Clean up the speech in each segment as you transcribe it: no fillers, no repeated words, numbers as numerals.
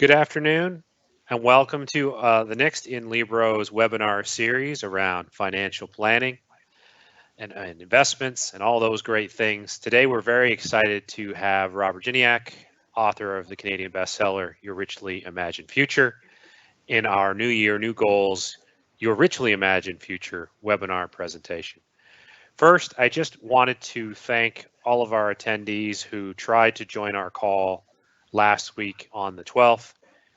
Good afternoon, and welcome to the next in Libro's webinar series around financial planning and investments and all those great things. Today, we're very excited to have Robert Gignac, author of the Canadian bestseller, Your Richly Imagined Future, in our New Year, New Goals, Your Richly Imagined Future webinar presentation. First, I just wanted to thank all of our attendees who tried to join our call last week on the 12th,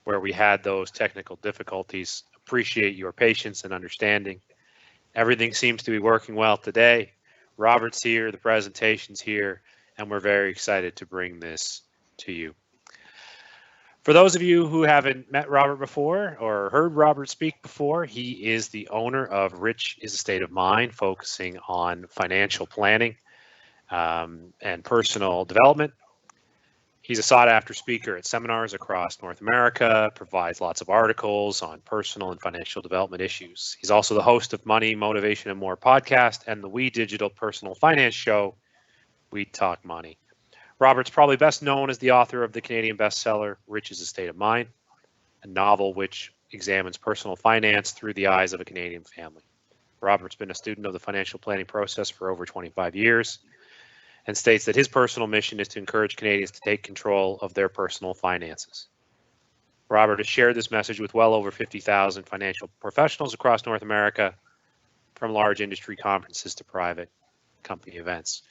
where we had those technical difficulties. Appreciate your patience and understanding. Everything seems to be working well today. Robert's here, the presentation's here, and we're very excited to bring this to you. For those of you who haven't met Robert before or heard Robert speak before, he is the owner of Rich is a State of Mind, focusing on financial planning and personal development. He's a sought-after speaker at seminars across North America, provides lots of articles on personal and financial development issues. He's also the host of Money, Motivation, and More podcast and the We Digital personal finance show, We Talk Money. Robert's probably best known as the author of the Canadian bestseller, Rich is a State of Mind, a novel which examines personal finance through the eyes of a Canadian family. Robert's been a student of the financial planning process for over 25 years and states that his personal mission is to encourage Canadians to take control of their personal finances. Robert has shared this message with well over 50,000 financial professionals across North America, from large industry conferences to private company events.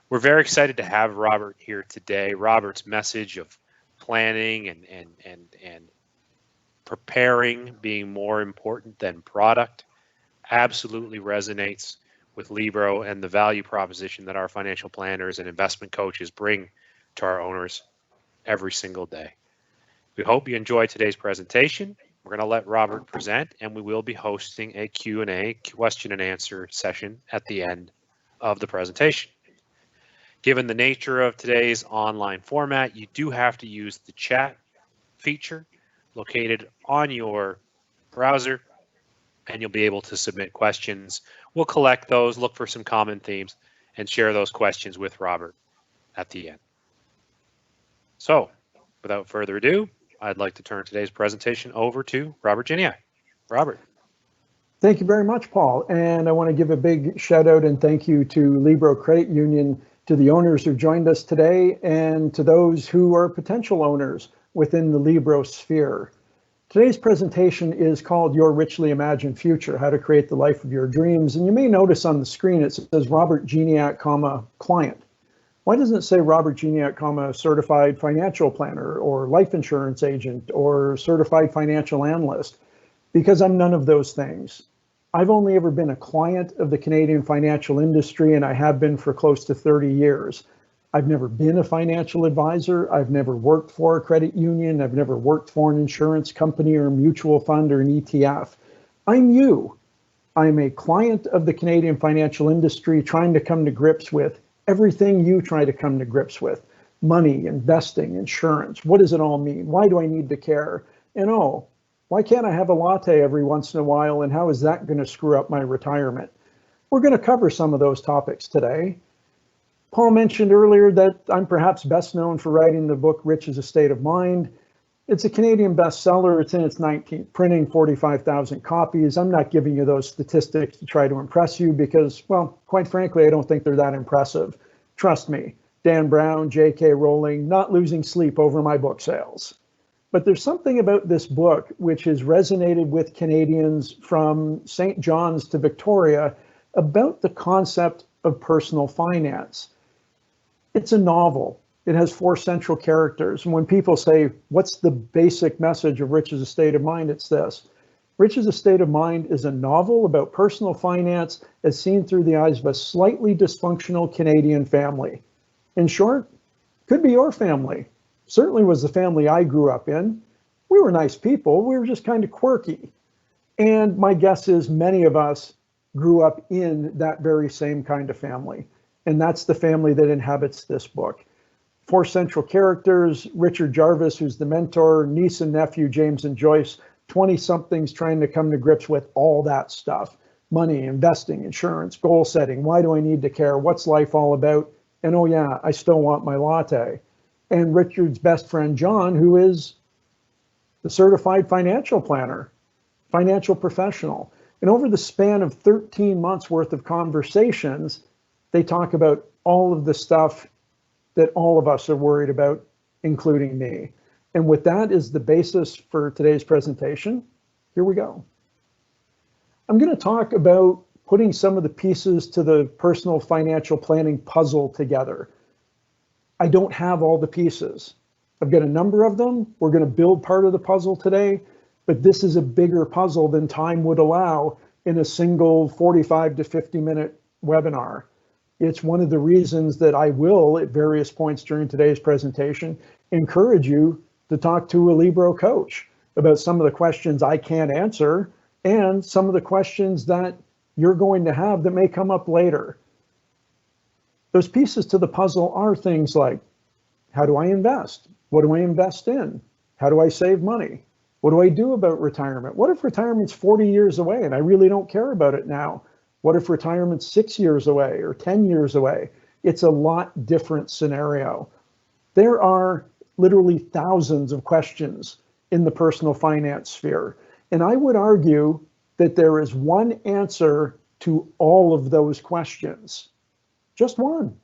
We're very excited to have Robert here today. Robert's message of planning and preparing being more important than product absolutely resonates with Libro and the value proposition that our financial planners and investment coaches bring to our owners every single day. We hope you enjoy today's presentation. We're going to let Robert present, and we will be hosting a Q&A, question and answer session at the end of the presentation. Given the nature of today's online format, you do have to use the chat feature located on your browser, and you'll be able to submit questions. We'll collect those, look for some common themes, and share those questions with Robert at the end. So, without further ado, I'd like to turn today's presentation over to Robert Gignac. Robert. Thank you very much, Paul. And I want to give a big shout out and thank you to Libro Credit Union, to the owners who joined us today, and to those who are potential owners within the Libro sphere. Today's presentation is called Your Richly Imagined Future, How to Create the Life of Your Dreams. And you may notice on the screen it says Robert Gignac, client. Why doesn't it say Robert Gignac, certified financial planner or life insurance agent or certified financial analyst? Because I'm none of those things. I've only ever been a client of the Canadian financial industry, and I have been for close to 30 years. I've never been a financial advisor. I've never worked for a credit union. I've never worked for an insurance company or a mutual fund or an ETF. I'm you. I'm a client of the Canadian financial industry trying to come to grips with everything you try to come to grips with. Money, investing, insurance. What does it all mean? Why do I need to care? And why can't I have a latte every once in a while? And how is that going to screw up my retirement? We're going to cover some of those topics today. Paul mentioned earlier that I'm perhaps best known for writing the book, Rich is a State of Mind. It's a Canadian bestseller. It's in its 19th printing, 45,000 copies. I'm not giving you those statistics to try to impress you because, well, quite frankly, I don't think they're that impressive. Trust me, Dan Brown, J.K. Rowling, not losing sleep over my book sales. But there's something about this book which has resonated with Canadians from St. John's to Victoria about the concept of personal finance. It's a novel. It has 4 central characters. And when people say, what's the basic message of Rich is a State of Mind? It's this. Rich is a State of Mind is a novel about personal finance as seen through the eyes of a slightly dysfunctional Canadian family. In short, could be your family. Certainly was the family I grew up in. We were nice people. We were just kind of quirky. And my guess is many of us grew up in that very same kind of family. And that's the family that inhabits this book. 4 central characters: Richard Jarvis, who's the mentor, niece and nephew, James and Joyce, 20-somethings trying to come to grips with all that stuff. Money, investing, insurance, goal setting. Why do I need to care? What's life all about? And oh yeah, I still want my latte. And Richard's best friend, John, who is the certified financial planner, financial professional. And over the span of 13 months worth of conversations, they talk about all of the stuff that all of us are worried about, including me. And with that as the basis for today's presentation, here we go. I'm going to talk about putting some of the pieces to the personal financial planning puzzle together. I don't have all the pieces. I've got a number of them. We're going to build part of the puzzle today, but this is a bigger puzzle than time would allow in a single 45 to 50 minute webinar. It's one of the reasons that I will, at various points during today's presentation, encourage you to talk to a Libro coach about some of the questions I can't answer and some of the questions that you're going to have that may come up later. Those pieces to the puzzle are things like, how do I invest? What do I invest in? How do I save money? What do I do about retirement? What if retirement's 40 years away and I really don't care about it now? What if retirement's 6 years away or 10 years away? It's a lot different scenario. There are literally thousands of questions in the personal finance sphere. And I would argue that there is one answer to all of those questions. Just one.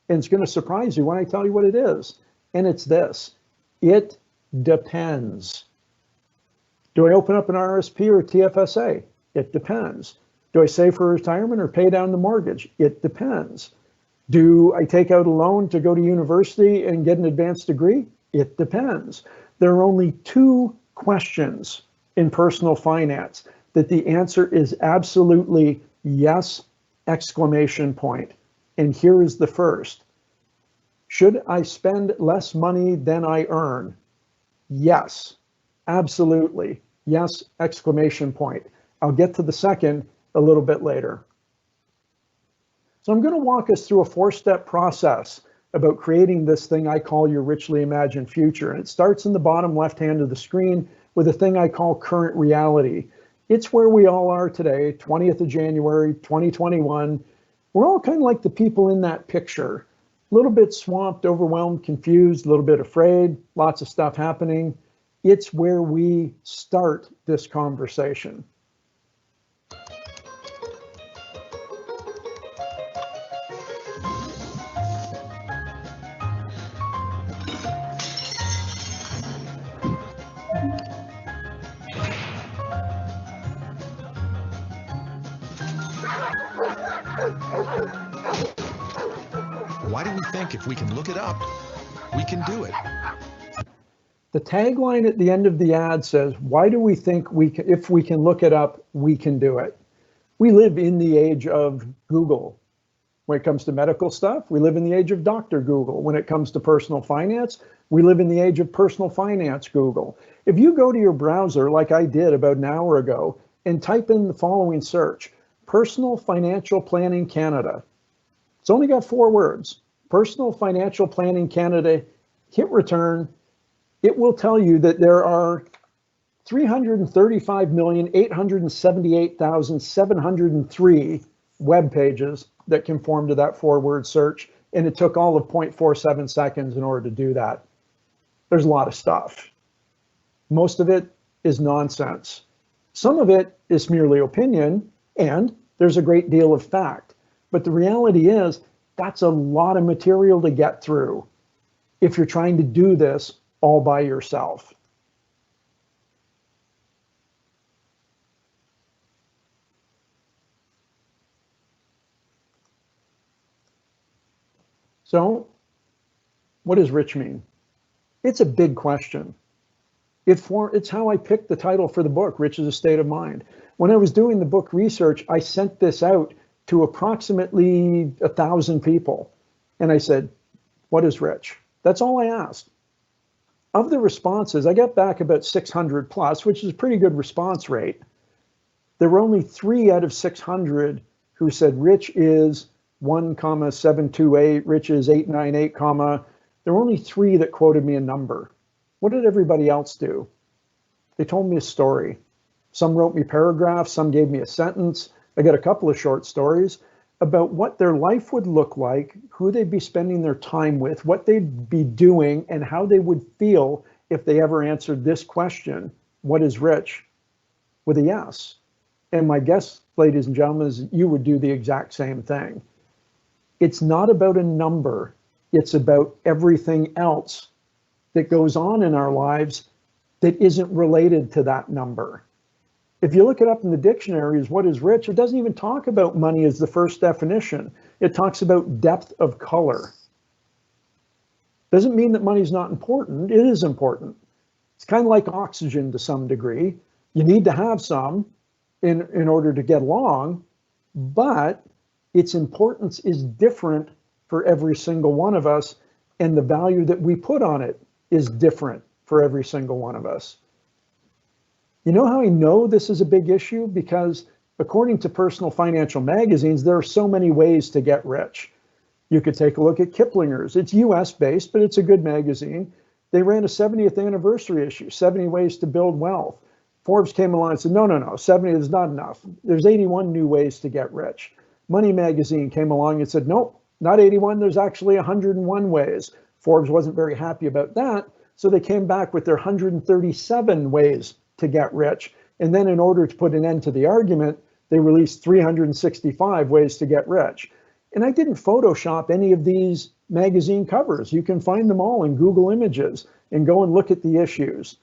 And it's going to surprise you when I tell you what it is. And it's this. It depends. Do I open up an RSP or a TFSA? It depends. Do I save for retirement or pay down the mortgage? It depends. Do I take out a loan to go to university and get an advanced degree? It depends. There are only two questions in personal finance that the answer is absolutely yes, exclamation point. And here is the first. Should I spend less money than I earn? Yes, absolutely. Yes, exclamation point. I'll get to the second a little bit later. So I'm going to walk us through a four-step process about creating this thing I call your richly imagined future. And it starts in the bottom left hand of the screen with a thing I call current reality. It's where we all are today, 20th of January, 2021. We're all kind of like the people in that picture. A little bit swamped, overwhelmed, confused, a little bit afraid, lots of stuff happening. It's where we start this conversation. Why do we think if we can look it up, we can do it? The tagline at the end of the ad says, why do we think if we can look it up, we can do it? We live in the age of Google. When it comes to medical stuff, we live in the age of Dr. Google. When it comes to personal finance, we live in the age of personal finance Google. If you go to your browser, like I did about an hour ago, and type in the following search, Personal Financial Planning Canada. It's only got 4 words. Personal Financial Planning Canada, hit return. It will tell you that there are 335,878,703 web pages that conform to that 4-word search, and it took all of 0.47 seconds in order to do that. There's a lot of stuff. Most of it is nonsense. Some of it is merely opinion, and there's a great deal of fact. But the reality is, that's a lot of material to get through if you're trying to do this all by yourself. So, what does rich mean? It's a big question. It's how I picked the title for the book, Rich is a State of Mind. When I was doing the book research, I sent this out to approximately 1,000 people. And I said, what is rich? That's all I asked. Of the responses, I got back about 600 plus, which is a pretty good response rate. There were only 3 out of 600 who said rich is 1,728, rich is 898, there were only 3 that quoted me a number. What did everybody else do? They told me a story. Some wrote me paragraphs, some gave me a sentence. I got a couple of short stories about what their life would look like, who they'd be spending their time with, what they'd be doing, and how they would feel if they ever answered this question, what is rich, with a yes. And my guess, ladies and gentlemen, is you would do the exact same thing. It's not about a number. It's about everything else that goes on in our lives that isn't related to that number. If you look it up in the dictionaries, what is rich, it doesn't even talk about money as the first definition. It talks about depth of color. Doesn't mean that money is not important. It is important. It's kind of like oxygen to some degree. You need to have some in order to get along, but its importance is different for every single one of us, and the value that we put on it is different for every single one of us. You know how I know this is a big issue? Because according to Personal Financial magazines, there are so many ways to get rich. You could take a look at Kiplinger's. It's US based, but it's a good magazine. They ran a 70th anniversary issue, 70 ways to build wealth. Forbes came along and said, no, 70 is not enough. There's 81 new ways to get rich. Money magazine came along and said, nope, not 81, there's actually 101 ways. Forbes wasn't very happy about that, so they came back with their 137 ways to get rich. And then in order to put an end to the argument, they released 365 ways to get rich. And I didn't Photoshop any of these magazine covers. You can find them all in Google Images and go and look at the issues.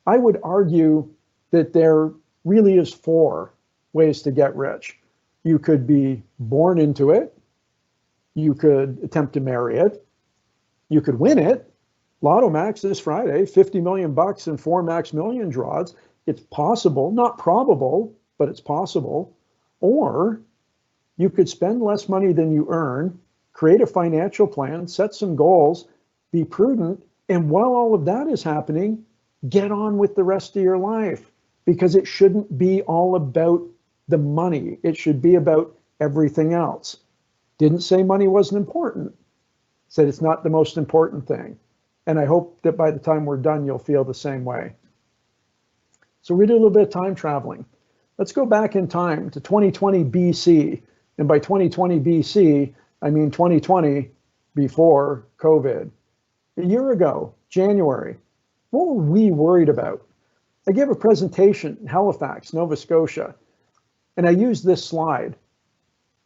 I would argue that there really is 4 ways to get rich. You could be born into it. You could attempt to marry it. You could win it. Lotto Max this Friday, 50 million bucks and 4 Max Million draws. It's possible, not probable, but it's possible. Or you could spend less money than you earn, create a financial plan, set some goals, be prudent, and while all of that is happening, get on with the rest of your life, because it shouldn't be all about the money. It should be about everything else. Didn't say money wasn't important. Said it's not the most important thing. And I hope that by the time we're done, you'll feel the same way. So we do a little bit of time traveling. Let's go back in time to 2020 BC. And by 2020 BC, I mean 2020 before COVID. A year ago, January, what were we worried about? I gave a presentation in Halifax, Nova Scotia, and I used this slide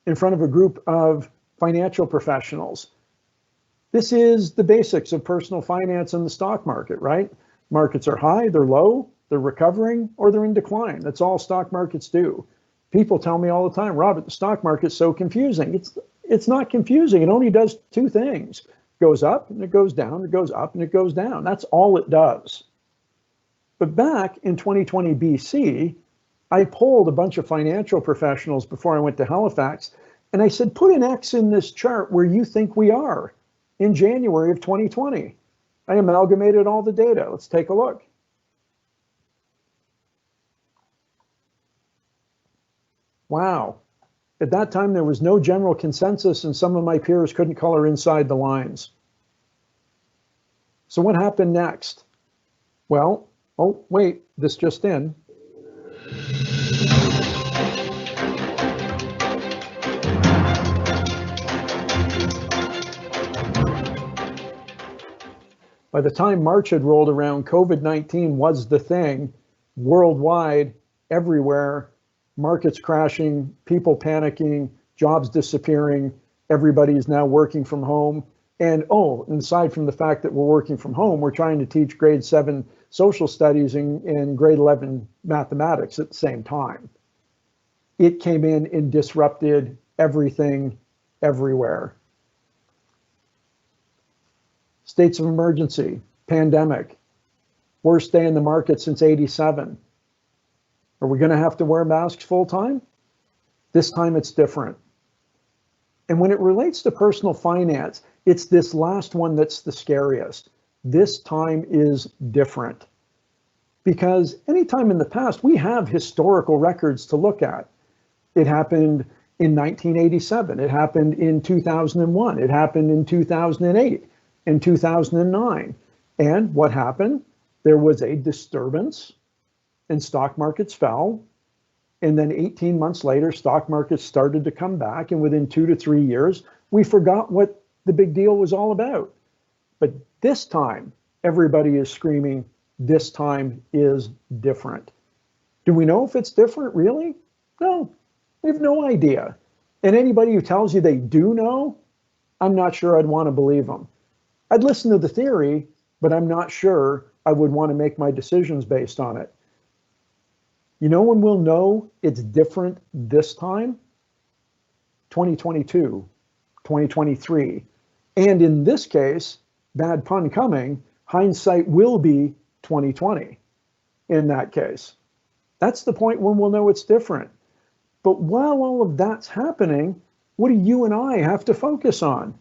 in front of a group of financial professionals. This is the basics of personal finance and the stock market, right? Markets are high, they're low, they're recovering, or they're in decline. That's all stock markets do. People tell me all the time, Robert, the stock market's so confusing. It's not confusing. It only does 2 things. It goes up and it goes down, it goes up and it goes down. That's all it does. But back in 2020 BC, I polled a bunch of financial professionals before I went to Halifax, and I said, put an X in this chart where you think we are in January of 2020. I amalgamated all the data. Let's take a look. Wow. At that time, there was no general consensus, and some of my peers couldn't color inside the lines. So what happened next? Well, oh, wait, this just in. By the time March had rolled around, COVID-19 was the thing, worldwide, everywhere, markets crashing, people panicking, jobs disappearing, everybody's now working from home. And aside from the fact that we're working from home, we're trying to teach grade 7 social studies and grade 11 mathematics at the same time. It came in and disrupted everything, everywhere. States of emergency, pandemic, worst day in the market since '87. Are we going to have to wear masks full time? This time it's different. And when it relates to personal finance, it's this last one that's the scariest. This time is different. Because anytime in the past, we have historical records to look at. It happened in 1987. It happened in 2001. It happened in 2008, in 2009. And what happened? There was a disturbance and stock markets fell. And then 18 months later, stock markets started to come back. And within 2 to 3 years, we forgot what the big deal was all about. But this time, everybody is screaming, this time is different. Do we know if it's different, really? No, we have no idea. And anybody who tells you they do know, I'm not sure I'd want to believe them. I'd listen to the theory, but I'm not sure I would want to make my decisions based on it. You know when we'll know it's different this time? 2022, 2023. And in this case, bad pun coming, hindsight will be 2020 in that case. That's the point when we'll know it's different. But while all of that's happening, what do you and I have to focus on?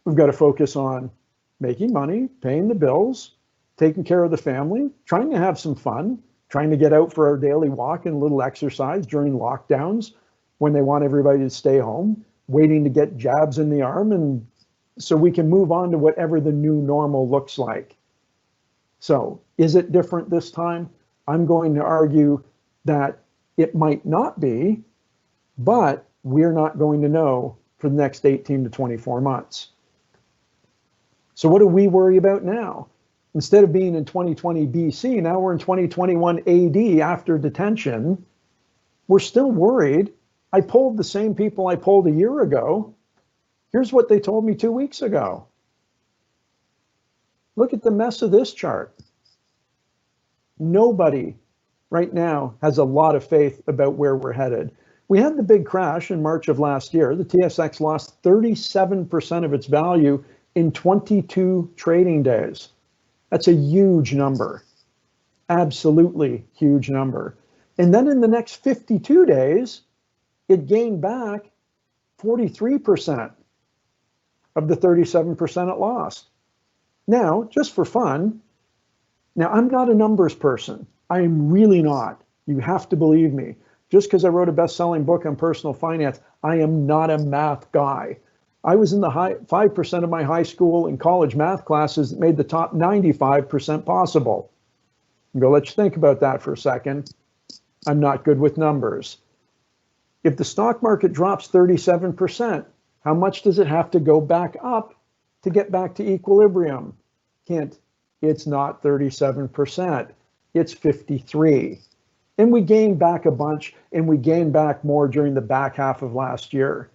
We've got to focus on making money, paying the bills, taking care of the family, trying to have some fun, trying to get out for our daily walk and a little exercise during lockdowns when they want everybody to stay home, waiting to get jabs in the arm, and so we can move on to whatever the new normal looks like. So is it different this time? I'm going to argue that it might not be, but we're not going to know for the next 18 to 24 months. So what do we worry about now? Instead of being in 2020 BC, now we're in 2021 AD after detention. We're still worried. I polled the same people I polled a year ago. Here's what they told me 2 weeks ago. Look at the mess of this chart. Nobody right now has a lot of faith about where we're headed. We had the big crash in March of last year. The TSX lost 37% of its value in 22 trading days. That's a huge number, absolutely huge number. And then in the next 52 days, it gained back 43% of the 37% it lost. Now, just for fun, now I'm not a numbers person. I am really not. You have to believe me. Just because I wrote a best-selling book on personal finance, I am not a math guy. I was in the 5% of my high school and college math classes that made the top 95% possible. I'm going to let you think about that for a second. I'm not good with numbers. If the stock market drops 37%, how much does it have to go back up to get back to equilibrium? Hint, it's not 37%, it's 53. And we gained back a bunch, and we gained back more during the back half of last year.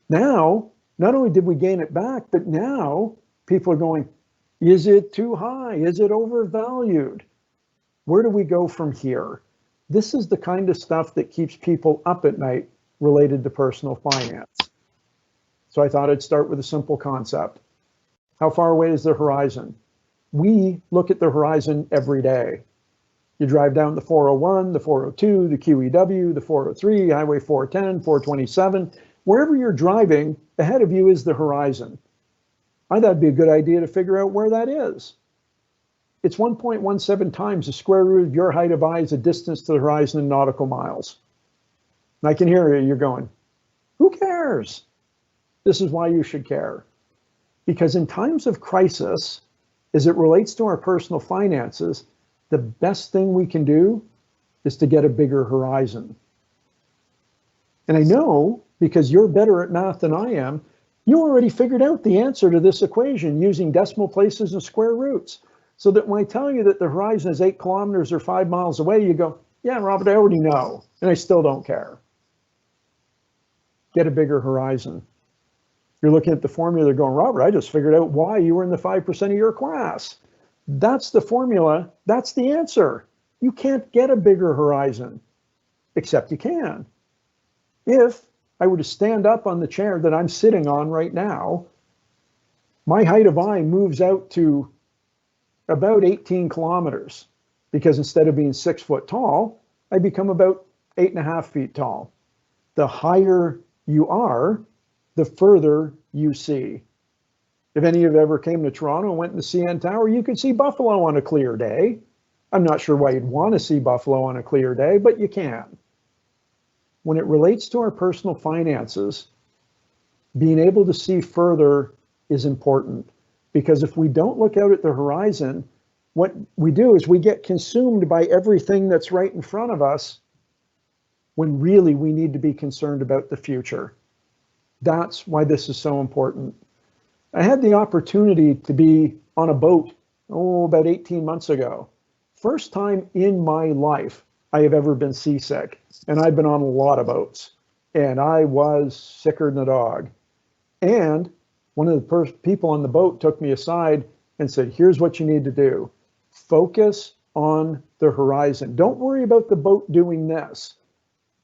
Now, not only did we gain it back, but now people are going, is it too high? Is it overvalued? Where do we go from here? This is the kind of stuff that keeps people up at night related to personal finance. So I thought I'd start with a simple concept. How far away is the horizon? We look at the horizon every day. You drive down the 401, the 402, the QEW, the 403, Highway 410, 427. Wherever you're driving, ahead of you is the horizon. I thought it'd be a good idea to figure out where that is. It's 1.17 times the square root of your height of eye is a distance to the horizon in nautical miles. And I can hear you, you're going, who cares? This is why you should care. Because in times of crisis, as it relates to our personal finances, the best thing we can do is to get a bigger horizon. And I know, because you're better at math than I am, you already figured out the answer to this equation using decimal places and square roots. So that when I tell you that the horizon is 8 kilometers or 5 miles away, you go, yeah, Robert, I already know, and I still don't care. Get a bigger horizon. You're looking at the formula going, Robert, I just figured out why you were in the 5% of your class. That's the formula. That's the answer. You can't get a bigger horizon, except you can. If I were to stand up on the chair that I'm sitting on right now, my height of eye moves out to about 18 kilometers, because instead of being 6 foot tall, I become about 8.5 feet tall. The higher you are, the further you see. If any of you ever came to Toronto and went in the CN Tower, you could see buffalo on a clear day. I'm not sure why you'd want to see buffalo on a clear day, but you can. When it relates to our personal finances, being able to see further is important, because if we don't look out at the horizon, what we do is we get consumed by everything that's right in front of us, when really we need to be concerned about the future. That's why this is so important. I had the opportunity to be on a boat about 18 months ago. First time in my life I have ever been seasick. And I've been on a lot of boats. And I was sicker than a dog. And one of the people on the boat took me aside and said, here's what you need to do. Focus on the horizon. Don't worry about the boat doing this.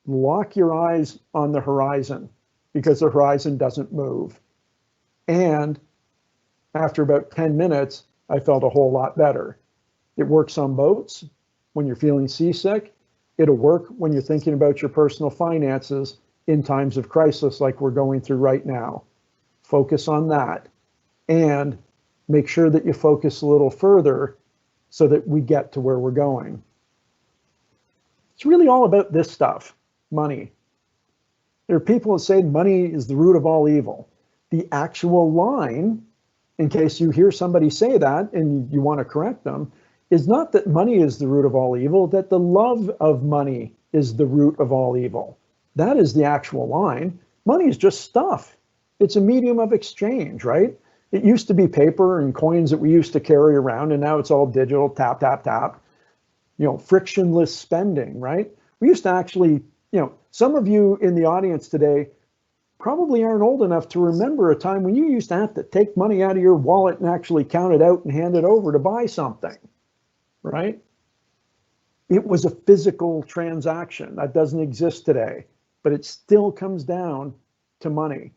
Lock your eyes on the horizon because the horizon doesn't move. And after about 10 minutes, I felt a whole lot better. It works on boats when you're feeling seasick. It'll work when you're thinking about your personal finances in times of crisis like we're going through right now. Focus on that and make sure that you focus a little further so that we get to where we're going. It's really all about this stuff, money. There are people that say money is the root of all evil. The actual line, in case you hear somebody say that and you want to correct them, is not that money is the root of all evil, that the love of money is the root of all evil. That is the actual line. Money is just stuff. It's a medium of exchange, right? It used to be paper and coins that we used to carry around, and now it's all digital, tap, tap, tap. Frictionless spending, right? We used to actually, some of you in the audience today probably aren't old enough to remember a time when you used to have to take money out of your wallet and actually count it out and hand it over to buy something, right? It was a physical transaction. That doesn't exist today, but it still comes down to money.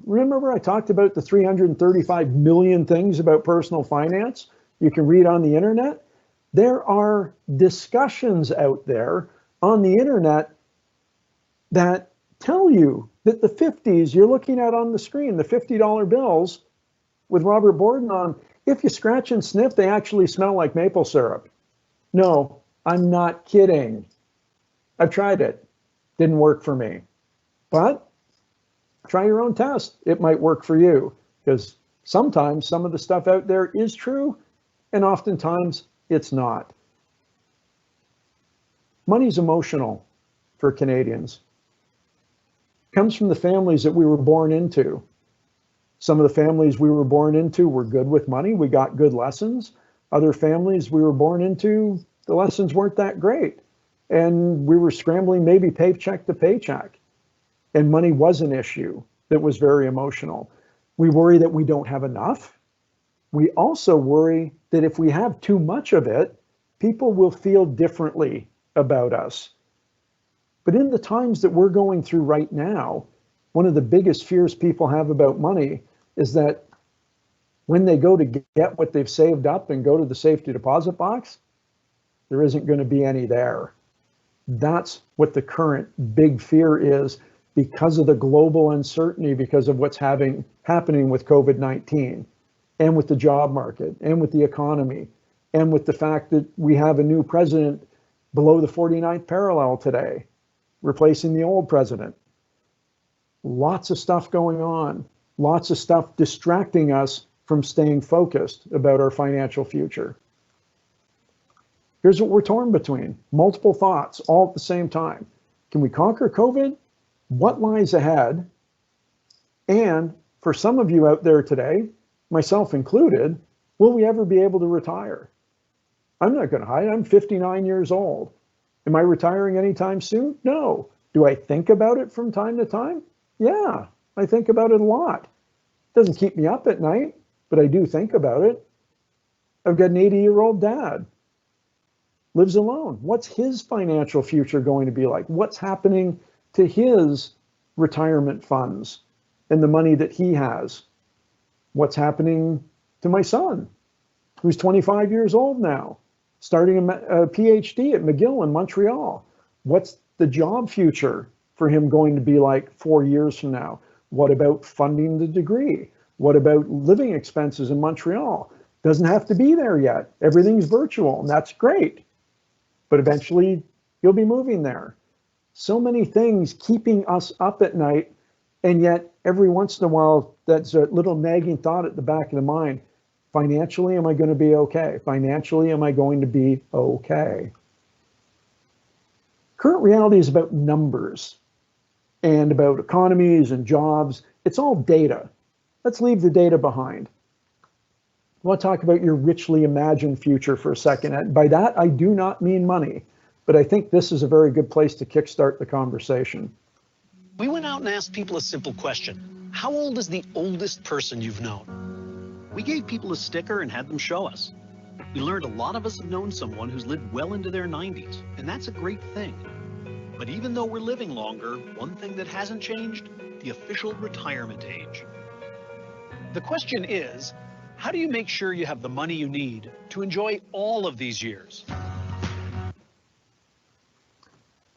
Remember I talked about the 335 million things about personal finance you can read on the internet? There are discussions out there on the internet that tell you that the 50s you're looking at on the screen, the $50 bills with Robert Borden on, if you scratch and sniff, they actually smell like maple syrup. No, I'm not kidding. I've tried it. Didn't work for me. But try your own test. It might work for you because sometimes some of the stuff out there is true and oftentimes it's not. Money's emotional for Canadians. It comes from the families that we were born into. Some of the families we were born into were good with money. We got good lessons. Other families we were born into, the lessons weren't that great. And we were scrambling maybe paycheck to paycheck. And money was an issue that was very emotional. We worry that we don't have enough. We also worry that if we have too much of it, people will feel differently about us. But in the times that we're going through right now, one of the biggest fears people have about money is that when they go to get what they've saved up and go to the safety deposit box, there isn't going to be any there. That's what the current big fear is because of the global uncertainty, because of what's happening with COVID-19 and with the job market and with the economy and with the fact that we have a new president below the 49th parallel today, replacing the old president. Lots of stuff going on, lots of stuff distracting us from staying focused about our financial future. Here's what we're torn between, multiple thoughts all at the same time. Can we conquer COVID? What lies ahead? And for some of you out there today, myself included, will we ever be able to retire? I'm not going to hide. I'm 59 years old. Am I retiring anytime soon? No. Do I think about it from time to time? Yeah, I think about it a lot. It doesn't keep me up at night, but I do think about it. I've got an 80-year-old dad. Lives alone. What's his financial future going to be like? What's happening to his retirement funds and the money that he has? What's happening to my son, who's 25 years old now, starting a PhD at McGill in Montreal? What's the job future for him going to be like 4 years from now? What about funding the degree? What about living expenses in Montreal? Doesn't have to be there yet. Everything's virtual, and that's great. But eventually, you'll be moving there. So many things keeping us up at night, and yet every once in a while, that's a little nagging thought at the back of the mind. Financially, am I going to be okay? Financially, am I going to be okay? Current reality is about numbers and about economies and jobs. It's all data. Let's leave the data behind. I want to talk about your richly imagined future for a second. And by that, I do not mean money, but I think this is a very good place to kickstart the conversation. We went out and asked people a simple question. How old is the oldest person you've known? We gave people a sticker and had them show us. We learned a lot of us have known someone who's lived well into their 90s, and that's a great thing. But even though we're living longer, one thing that hasn't changed, the official retirement age. The question is, how do you make sure you have the money you need to enjoy all of these years?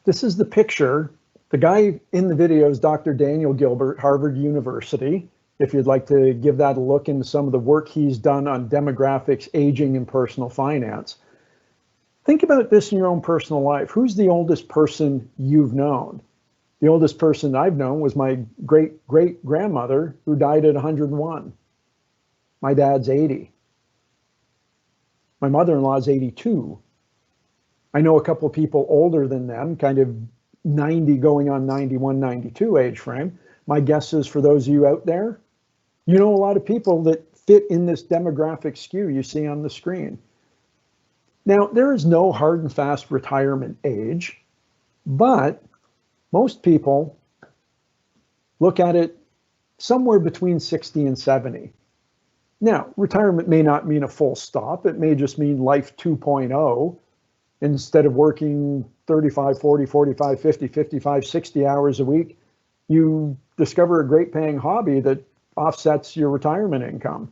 This is the picture. The guy in the video is Dr. Daniel Gilbert, Harvard University. If you'd like to give that a look into some of the work he's done on demographics, aging, and personal finance. Think about this in your own personal life. Who's the oldest person you've known? The oldest person I've known was my great-great-grandmother, who died at 101. My dad's 80. My mother-in-law's 82. I know a couple of people older than them, kind of 90 going on 91, 92 age frame. My guess is for those of you out there, you know a lot of people that fit in this demographic skew you see on the screen. Now, there is no hard and fast retirement age, but most people look at it somewhere between 60 and 70. Now, retirement may not mean a full stop. It may just mean life 2.0. Instead of working 35, 40, 45, 50, 55, 60 hours a week, you discover a great paying hobby that offsets your retirement income.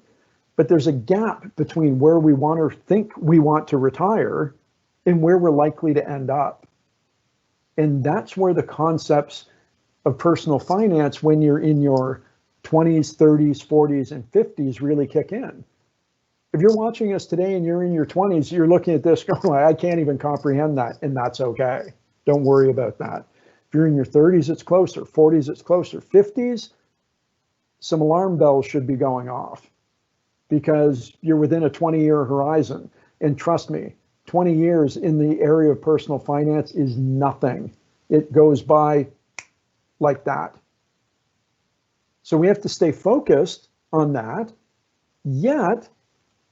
But there's a gap between where we want or think we want to retire and where we're likely to end up. And that's where the concepts of personal finance, when you're in your 20s, 30s, 40s, and 50s, really kick in. If you're watching us today and you're in your 20s, you're looking at this going, I can't even comprehend that, and that's okay. Don't worry about that. If you're in your 30s, it's closer. 40s, it's closer. 50s, some alarm bells should be going off because you're within a 20-year horizon. And trust me, 20 years in the area of personal finance is nothing. It goes by like that. So we have to stay focused on that, yet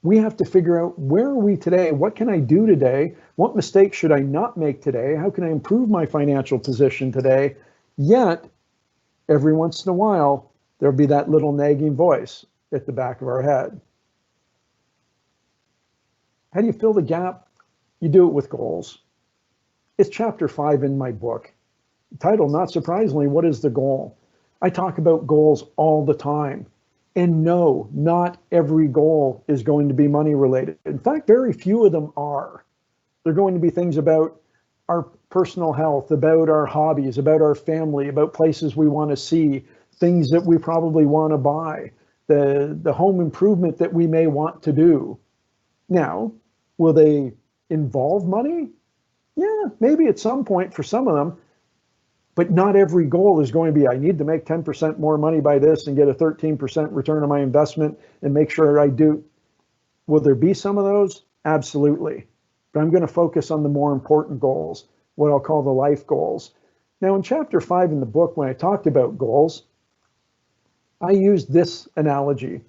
we have to figure out, where are we today? What can I do today? What mistakes should I not make today? How can I improve my financial position today? Yet, every once in a while, there'll be that little nagging voice at the back of our head. How do you fill the gap? You do it with goals. It's chapter 5 in my book. Title, not surprisingly, What is the Goal? I talk about goals all the time. And no, not every goal is going to be money related. In fact, very few of them are. They're going to be things about our personal health, about our hobbies, about our family, about places we want to see, things that we probably want to buy, the home improvement that we may want to do. Now, will they involve money? Yeah, maybe at some point for some of them. But not every goal is going to be, I need to make 10% more money by this and get a 13% return on my investment and make sure I do. Will there be some of those? Absolutely. But I'm going to focus on the more important goals, what I'll call the life goals. Now, in chapter 5 in the book, when I talked about goals, I used this analogy,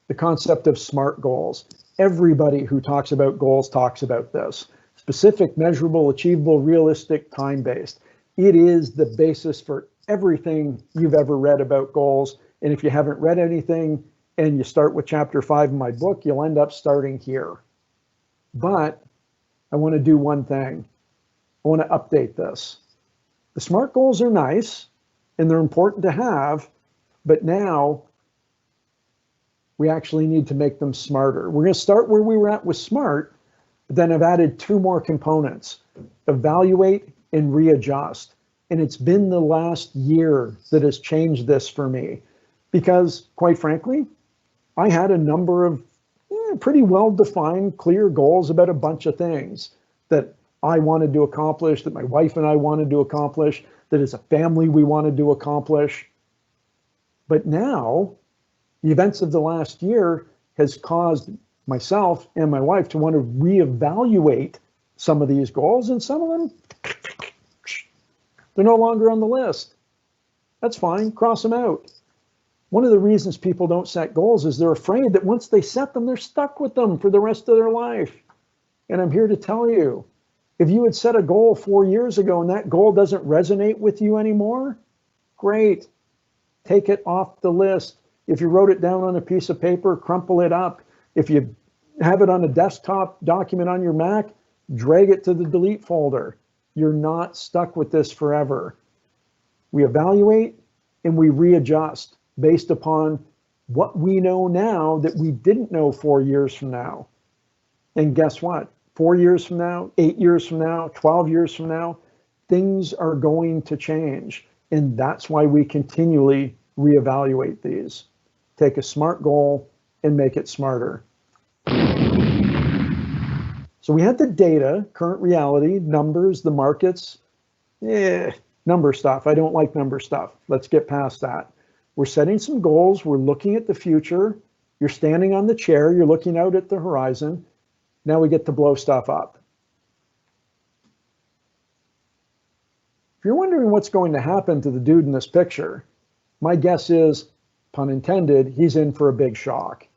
the concept of SMART goals. Everybody who talks about goals talks about this. Specific, measurable, achievable, realistic, time-based. It is the basis for everything you've ever read about goals. And if you haven't read anything and you start with chapter 5 in my book, you'll end up starting here. But I want to do one thing. I want to update this. The SMART goals are nice and they're important to have, but now we actually need to make them smarter. We're going to start where we were at with SMART, but then I've added 2 more components: evaluate and readjust. And it's been the last year that has changed this for me, because quite frankly, I had a number of pretty well-defined, clear goals about a bunch of things that I wanted to accomplish, that my wife and I wanted to accomplish, that as a family we wanted to accomplish. But now, the events of the last year has caused myself and my wife to want to reevaluate some of these goals, and some of them, they're no longer on the list. That's fine, cross them out. One of the reasons people don't set goals is they're afraid that once they set them, they're stuck with them for the rest of their life. And I'm here to tell you, if you had set a goal 4 years ago and that goal doesn't resonate with you anymore, great. Take it off the list. If you wrote it down on a piece of paper, crumple it up. If you have it on a desktop document on your Mac, drag it to the delete folder. You're not stuck with this forever. We evaluate and we readjust based upon what we know now that we didn't know 4 years from now. And guess what? 4 years from now, 8 years from now, 12 years from now, things are going to change. And that's why we continually reevaluate these. Take a smart goal and make it smarter. So we had the data, current reality, numbers, the markets, number stuff. I don't like number stuff. Let's get past that. We're setting some goals. We're looking at the future. You're standing on the chair. You're looking out at the horizon. Now we get to blow stuff up. If you're wondering what's going to happen to the dude in this picture, my guess is, pun intended, he's in for a big shock.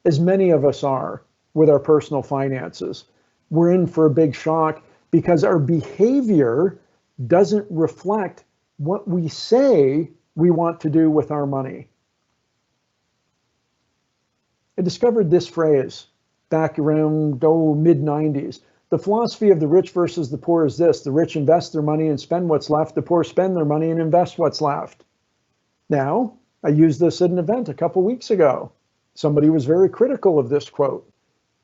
As many of us are with our personal finances. We're in for a big shock because our behavior doesn't reflect what we say we want to do with our money. I discovered this phrase back around, mid-90s. The philosophy of the rich versus the poor is this: the rich invest their money and spend what's left, the poor spend their money and invest what's left. Now, I used this at an event a couple weeks ago. Somebody was very critical of this quote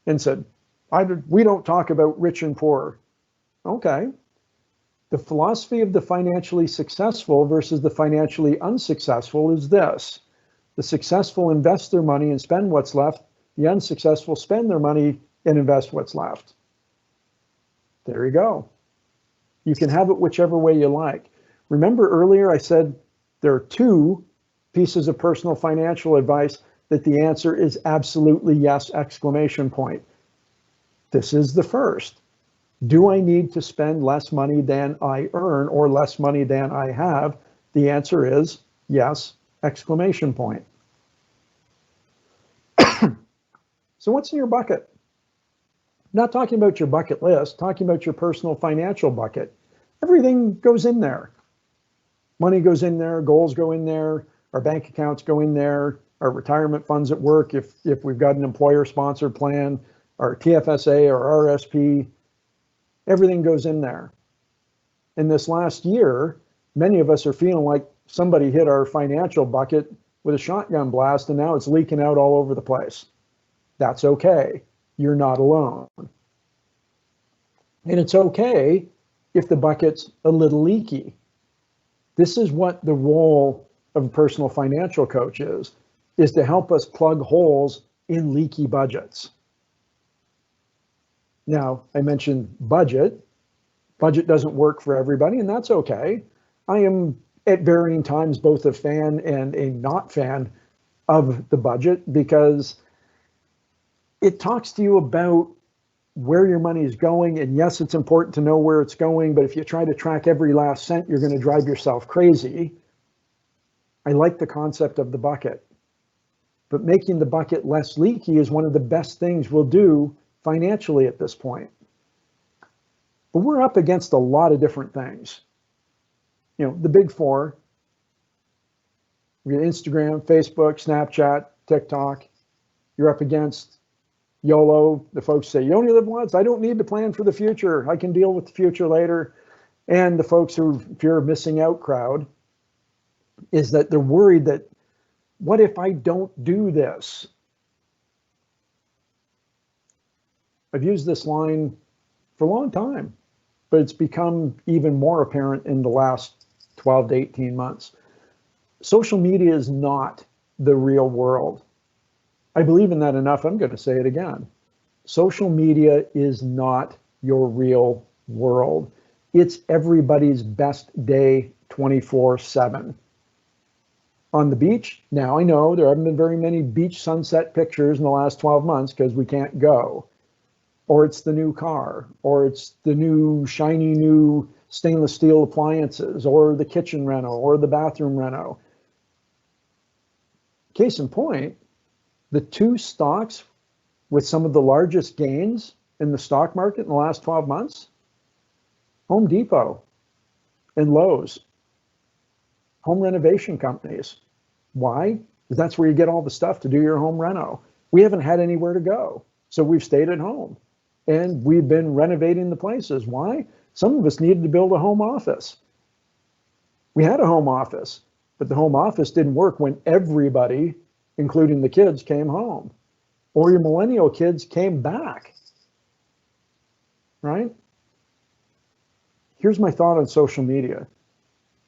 and said, we don't talk about rich and poor. Okay. The philosophy of the financially successful versus the financially unsuccessful is this: the successful invest their money and spend what's left, the unsuccessful spend their money and invest what's left. There you go. You can have it whichever way you like. Remember earlier I said there are two pieces of personal financial advice that the answer is absolutely yes, exclamation point. This is the first. Do I need to spend less money than I earn or less money than I have? The answer is yes, exclamation point. So what's in your bucket? Not talking about your bucket list, talking about your personal financial bucket. Everything goes in there. Money goes in there, goals go in there, our bank accounts go in there, our retirement funds at work, if we've got an employer-sponsored plan, our TFSA or RSP, everything goes in there. In this last year, many of us are feeling like somebody hit our financial bucket with a shotgun blast and now it's leaking out all over the place. That's okay. You're not alone. And it's okay if the bucket's a little leaky. This is what the role of a personal financial coach is to help us plug holes in leaky budgets. Now, I mentioned budget. Budget doesn't work for everybody, and that's okay. I am at varying times both a fan and a not fan of the budget because it talks to you about where your money is going. And yes, it's important to know where it's going, but if you try to track every last cent, you're going to drive yourself crazy. I like the concept of the bucket, but making the bucket less leaky is one of the best things we'll do financially at this point. But we're up against a lot of different things. You know, the big four, we got Instagram, Facebook, Snapchat, TikTok. You're up against YOLO. The folks say, you only live once. I don't need to plan for the future. I can deal with the future later. And the folks who fear of missing out crowd is that they're worried that, what if I don't do this? I've used this line for a long time, but it's become even more apparent in the last 12 to 18 months. Social media is not the real world. I believe in that enough, I'm going to say it again. Social media is not your real world. It's everybody's best day 24/7. On the beach, now I know there haven't been very many beach sunset pictures in the last 12 months because we can't go. Or it's the new car, or it's the new shiny new stainless steel appliances, or the kitchen reno, or the bathroom reno. Case in point, the two stocks with some of the largest gains in the stock market in the last 12 months, Home Depot and Lowe's, home renovation companies. Why? Because that's where you get all the stuff to do your home reno. We haven't had anywhere to go, so we've stayed at home and we've been renovating the places. Why? Some of us needed to build a home office. We had a home office, but the home office didn't work when everybody, including the kids, came home, or your millennial kids came back, right? Here's my thought on social media.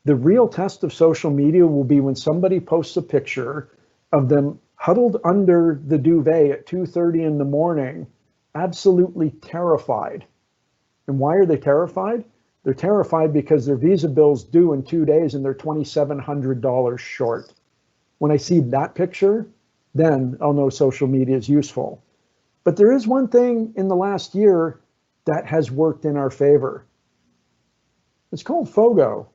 The real test of social media will be when somebody posts a picture of them huddled under the duvet at 2:30 in the morning, absolutely terrified. And why are they terrified? They're terrified because their Visa bill's due in 2 days and they're $2,700 short. When I see that picture, then I'll know social media is useful. But there is one thing in the last year that has worked in our favor. It's called FOGO.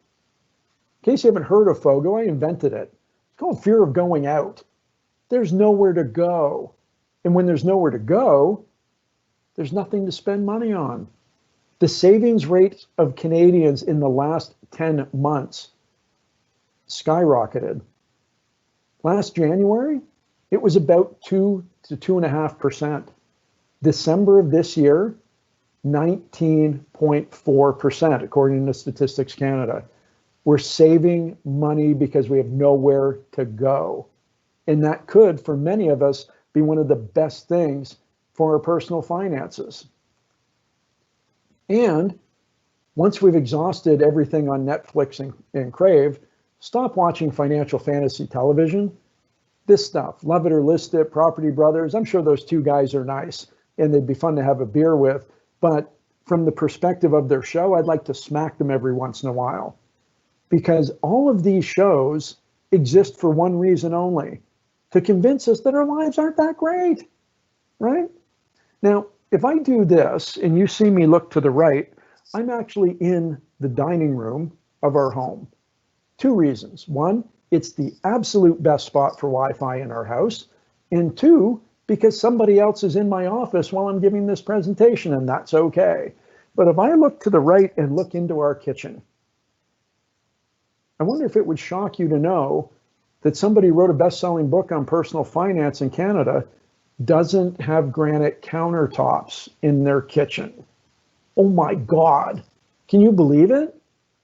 In case you haven't heard of FOGO, I invented it. It's called fear of going out. There's nowhere to go. And when there's nowhere to go, there's nothing to spend money on. The savings rate of Canadians in the last 10 months skyrocketed. Last January, it was about 2 to 2.5%. December of this year, 19.4%, according to Statistics Canada. We're saving money because we have nowhere to go. And that could, for many of us, be one of the best things for our personal finances. And once we've exhausted everything on Netflix and Crave, stop watching financial fantasy television. This stuff, Love It or List It, Property Brothers, I'm sure those two guys are nice and they'd be fun to have a beer with. But from the perspective of their show, I'd like to smack them every once in a while. Because all of these shows exist for one reason only, to convince us that our lives aren't that great, right? Now, if I do this and you see me look to the right, I'm actually in the dining room of our home. Two reasons. One, it's the absolute best spot for Wi-Fi in our house. And two, because somebody else is in my office while I'm giving this presentation, and that's okay. But if I look to the right and look into our kitchen, I wonder if it would shock you to know that somebody wrote a best-selling book on personal finance in Canada doesn't have granite countertops in their kitchen. Oh my God, can you believe it?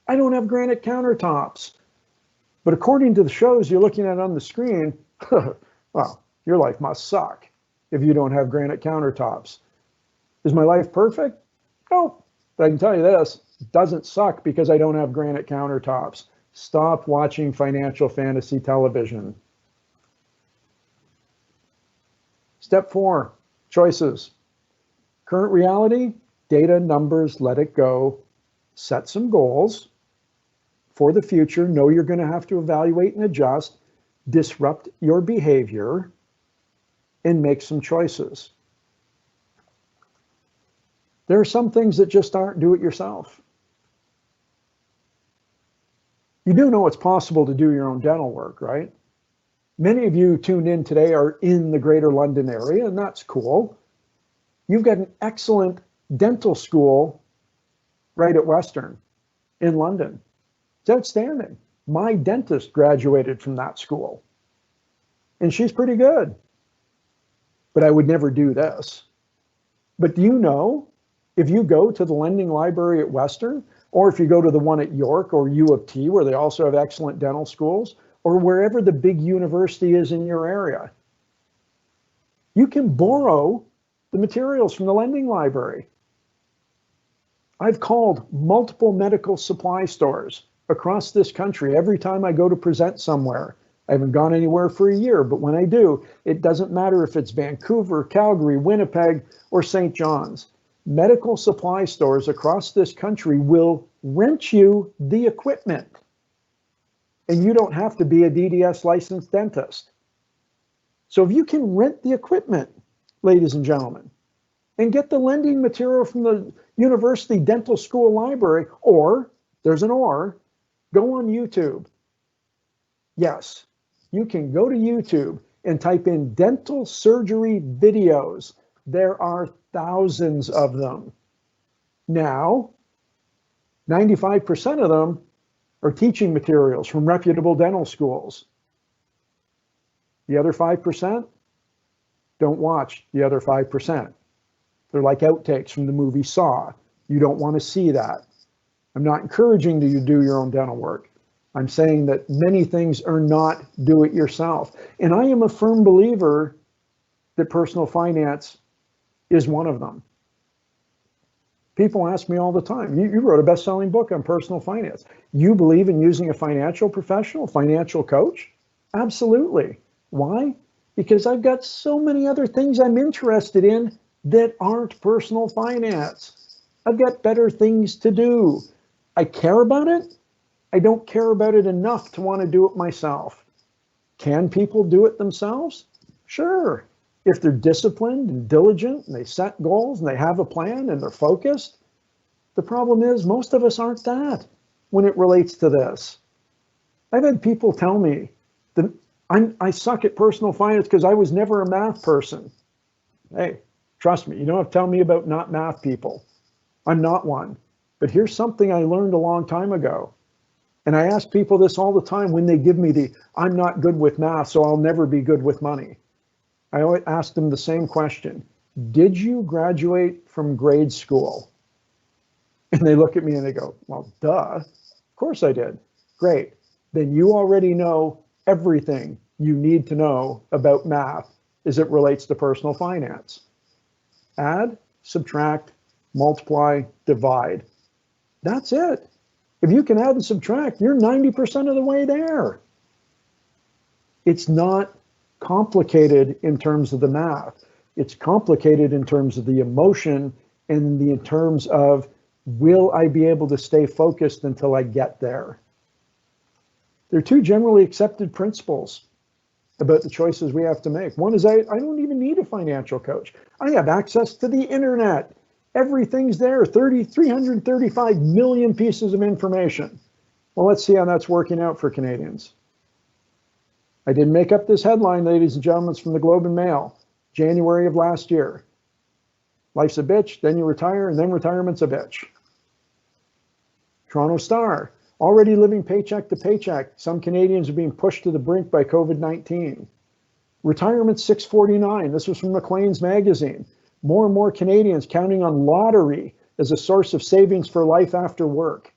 I don't have granite countertops. But according to the shows you're looking at on the screen, well, your life must suck if you don't have granite countertops. Is my life perfect? No, but I can tell you this, it doesn't suck because I don't have granite countertops. Stop watching financial fantasy television. Step 4, choices. Current reality, data, numbers, let it go. Set some goals for the future. Know you're going to have to evaluate and adjust, disrupt your behavior, and make some choices. There are some things that just aren't do it yourself. You do know it's possible to do your own dental work, right? Many of you tuned in today are in the Greater London area, and that's cool. You've got an excellent dental school right at Western in London. It's outstanding. My dentist graduated from that school, and she's pretty good. But I would never do this. But do you know, if you go to the lending library at Western, or if you go to the one at York or U of T, where they also have excellent dental schools, or wherever the big university is in your area, you can borrow the materials from the lending library. I've called multiple medical supply stores across this country every time I go to present somewhere. I haven't gone anywhere for a year, but when I do, it doesn't matter if it's Vancouver, Calgary, Winnipeg, or St. John's. Medical supply stores across this country will rent you the equipment. And you don't have to be a DDS licensed dentist. So if you can rent the equipment, ladies and gentlemen, and get the lending material from the university dental school library, or, there's an or, go on YouTube. Yes, You can go to YouTube and type in dental surgery videos. There are thousands of them. Now, 95% of them are teaching materials from reputable dental schools. The other 5%, don't watch the other 5%. They're like outtakes from the movie Saw. You don't want to see that. I'm not encouraging you to do your own dental work. I'm saying that many things are not do it yourself. And I am a firm believer that personal finance is one of them. People ask me all the time, you wrote a best-selling book on personal finance. You believe in using a financial professional, financial coach? Absolutely. Why? Because I've got so many other things I'm interested in that aren't personal finance. I've got better things to do. I care about it. I don't care about it enough to want to do it myself. Can people do it themselves? Sure. If they're disciplined and diligent and they set goals and they have a plan and they're focused. The problem is most of us aren't that when it relates to this. I've had people tell me that I suck at personal finance because I was never a math person. Hey, trust me, you don't have to tell me about not math people. I'm not one. But here's something I learned a long time ago. And I ask people this all the time when they give me the, I'm not good with math, so I'll never be good with money. I always ask them the same question. Did you graduate from grade school? And they look at me and they go, well, duh, of course I did. Great. Then you already know everything you need to know about math as it relates to personal finance. Add, subtract, multiply, divide. That's it. If you can add and subtract, you're 90% of the way there. It's not complicated in terms of the math. It's complicated in terms of the emotion and in terms of, will I be able to stay focused until I get there? There are two generally accepted principles about the choices we have to make. One is I don't even need a financial coach. I have access to the internet. Everything's there, 335 million pieces of information. Well, let's see how that's working out for Canadians. I didn't make up this headline, ladies and gentlemen. It's from the Globe and Mail, January of last year. Life's a bitch, then you retire, and then retirement's a bitch. Toronto Star, already living paycheck to paycheck. Some Canadians are being pushed to the brink by COVID-19. Retirement 649, this was from Maclean's magazine. More and more Canadians counting on lottery as a source of savings for life after work.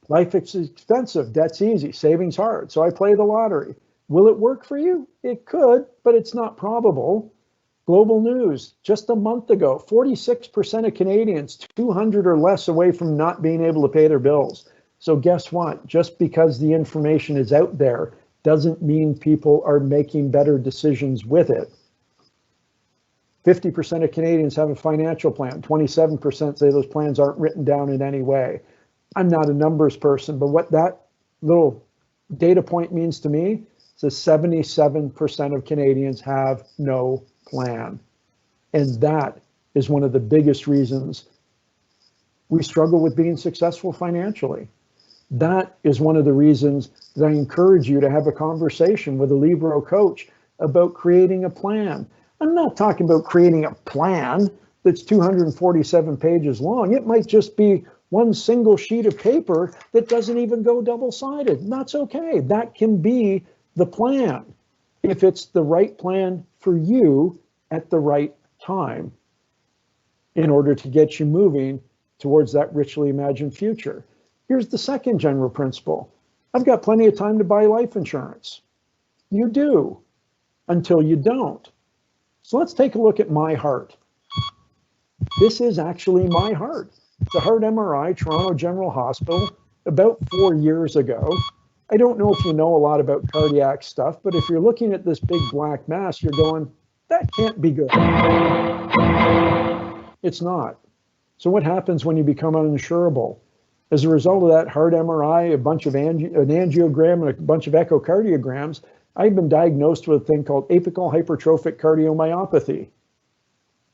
Life is expensive, debt's easy, savings hard, so I play the lottery. Will it work for you? It could, but it's not probable. Global news, just a month ago, 46% of Canadians 200 or less away from not being able to pay their bills. So guess what? Just because the information is out there doesn't mean people are making better decisions with it. 50% of Canadians have a financial plan. 27% say those plans aren't written down in any way. I'm not a numbers person, but what that little data point means to me is that 77% of Canadians have no plan. And that is one of the biggest reasons we struggle with being successful financially. That is one of the reasons that I encourage you to have a conversation with a Libro coach about creating a plan. I'm not talking about creating a plan that's 247 pages long. It might just be one single sheet of paper that doesn't even go double-sided. That's okay. That can be the plan if it's the right plan for you at the right time in order to get you moving towards that richly imagined future. Here's the second general principle. I've got plenty of time to buy life insurance. You do, until you don't. So let's take a look at my heart. This is actually my heart. It's a heart MRI, Toronto General Hospital, about 4 years ago. I don't know if you know a lot about cardiac stuff, but if you're looking at this big black mass, you're going, that can't be good. It's not. So what happens when you become uninsurable? As a result of that heart MRI, a bunch of an angiogram and a bunch of echocardiograms, I've been diagnosed with a thing called apical hypertrophic cardiomyopathy.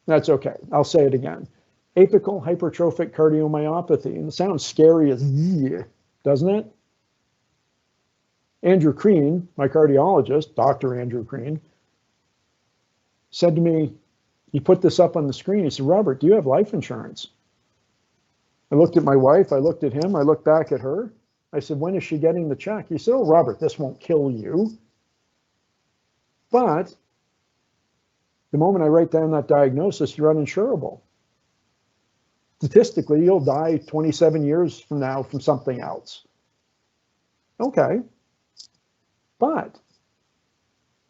That's okay. I'll say it again. Apical hypertrophic cardiomyopathy. And it sounds scary as, doesn't it? Andrew Crean, my cardiologist, Dr. Andrew Crean, said to me, he put this up on the screen. He said, Robert, do you have life insurance? I looked at my wife, I looked at him, I looked back at her. I said, when is she getting the check? He said, oh, Robert, this won't kill you. But the moment I write down that diagnosis, you're uninsurable. Statistically, you'll die 27 years from now from something else. Okay. But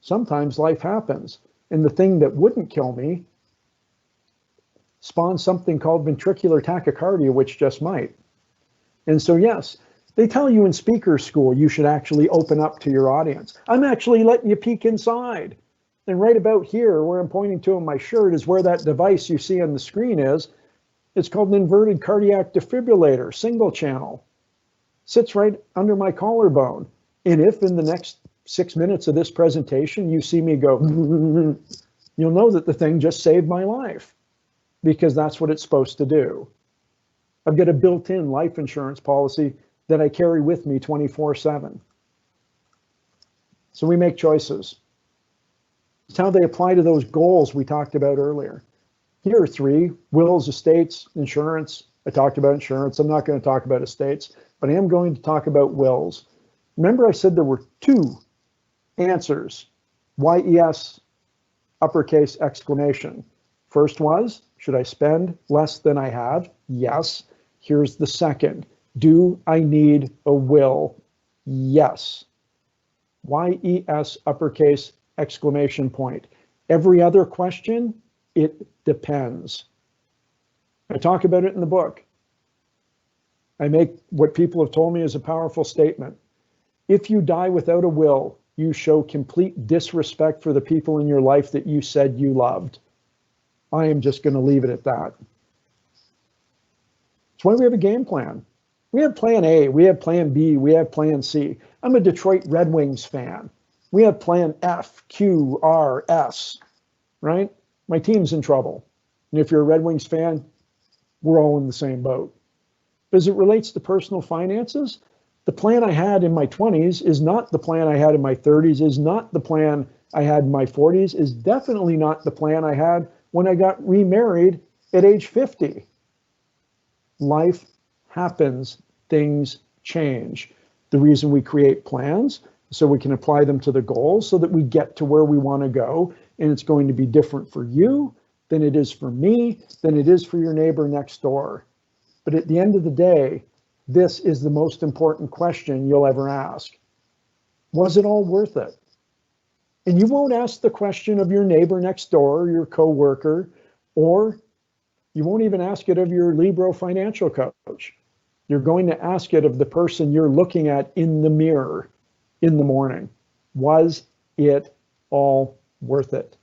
sometimes life happens. And the thing that wouldn't kill me spawns something called ventricular tachycardia, which just might. And so, yes, they tell you in speaker school you should actually open up to your audience. I'm actually letting you peek inside. And right about here, where I'm pointing to on my shirt, is where that device you see on the screen is. It's called an inverted cardiac defibrillator, single channel. Sits right under my collarbone. And if in the next 6 minutes of this presentation you see me go, you'll know that the thing just saved my life, because that's what it's supposed to do. I've got a built-in life insurance policy that I carry with me 24/7. So we make choices. It's how they apply to those goals we talked about earlier. Here are 3: wills, estates, insurance. I talked about insurance. I'm not going to talk about estates, but I am going to talk about wills. Remember I said there were 2 answers, YES, uppercase exclamation. First was, should I spend less than I have? Yes. Here's the second. Do I need a will? Yes. YES, uppercase exclamation point. Every other question, it depends. I talk about it in the book. I make what people have told me is a powerful statement. If you die without a will, you show complete disrespect for the people in your life that you said you loved. I am just going to leave it at that. That's why we have a game plan. We have plan A, we have plan B, we have plan C. I'm a Detroit Red Wings fan. We have plan F, Q, R, S, right? My team's in trouble. And if you're a Red Wings fan, we're all in the same boat. As it relates to personal finances, the plan I had in my 20s is not the plan I had in my 30s, is not the plan I had in my 40s, is definitely not the plan I had when I got remarried at age 50. Life happens, things change. The reason we create plans is so we can apply them to the goals so that we get to where we want to go, and it's going to be different for you than it is for me, than it is for your neighbor next door. But at the end of the day, this is the most important question you'll ever ask. Was it all worth it? And you won't ask the question of your neighbor next door, or your coworker, or you won't even ask it of your Libro financial coach. You're going to ask it of the person you're looking at in the mirror in the morning. Was it all worth it?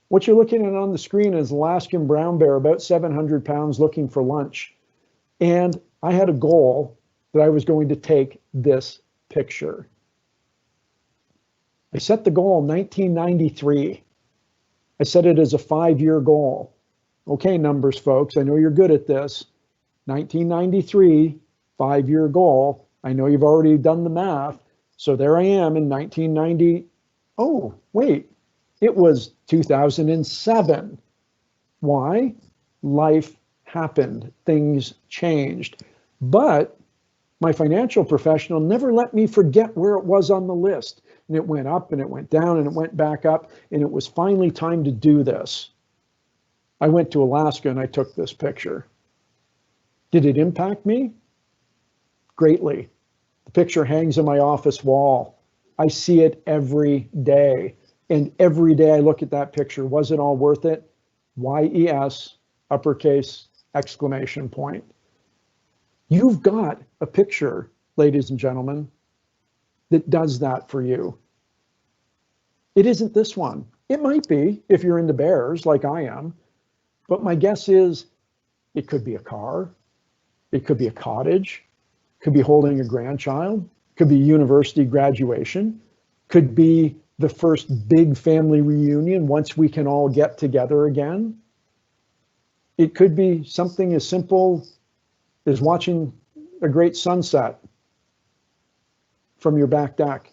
What you're looking at on the screen is Alaskan brown bear, about 700 pounds, looking for lunch. And I had a goal that I was going to take this picture. I set the goal in 1993. I set it as a 5-year goal. Okay, numbers folks, I know you're good at this. 1993, 5-year goal. I know you've already done the math. So there I am in 1990. Oh, wait, it was 2007. Why? Life happened, things changed. But my financial professional never let me forget where it was on the list. And it went up and it went down and it went back up, and it was finally time to do this. I went to Alaska and I took this picture. Did it impact me? Greatly. The picture hangs on my office wall. I see it every day. And every day I look at that picture. Was it all worth it? YES, uppercase, exclamation point. You've got a picture, ladies and gentlemen, that does that for you. It isn't this one. It might be if you're into bears like I am, but my guess is it could be a car, it could be a cottage, could be holding a grandchild, could be university graduation, could be the first big family reunion once we can all get together again. It could be something as simple as watching a great sunset. from your back deck.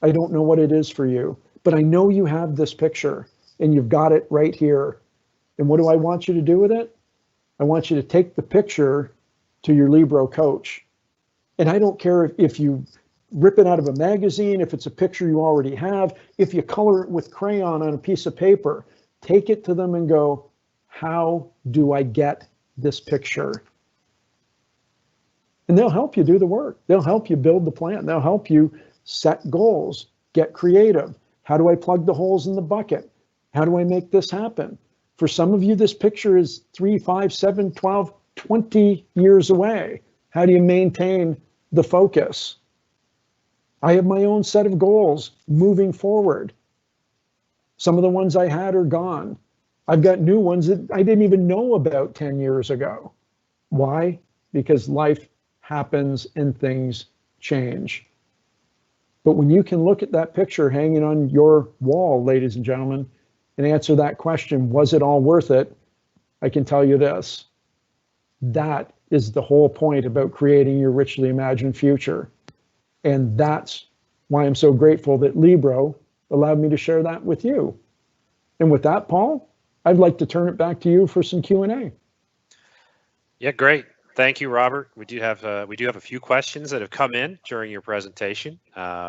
I don't know what it is for you, but I know you have this picture and you've got it right here. And what do I want you to do with it? I want you to take the picture to your Libro coach. And I don't care if you rip it out of a magazine, if it's a picture you already have, if you color it with crayon on a piece of paper, take it to them and go, how do I get this picture? And they'll help you do the work. They'll help you build the plan. They'll help you set goals, get creative. How do I plug the holes in the bucket? How do I make this happen? For some of you, this picture is 3, 5, 7, 12, 20 years away. How do you maintain the focus? I have my own set of goals moving forward. Some of the ones I had are gone. I've got new ones that I didn't even know about 10 years ago. Why? Because life happens and things change. But when you can look at that picture hanging on your wall, ladies and gentlemen, and answer that question, was it all worth it? I can tell you this. That is the whole point about creating your richly imagined future. And that's why I'm so grateful that Libro allowed me to share that with you. And with that, Paul, I'd like to turn it back to you for some Q&A. Yeah, great. Thank you, Robert. We do have a few questions that have come in during your presentation.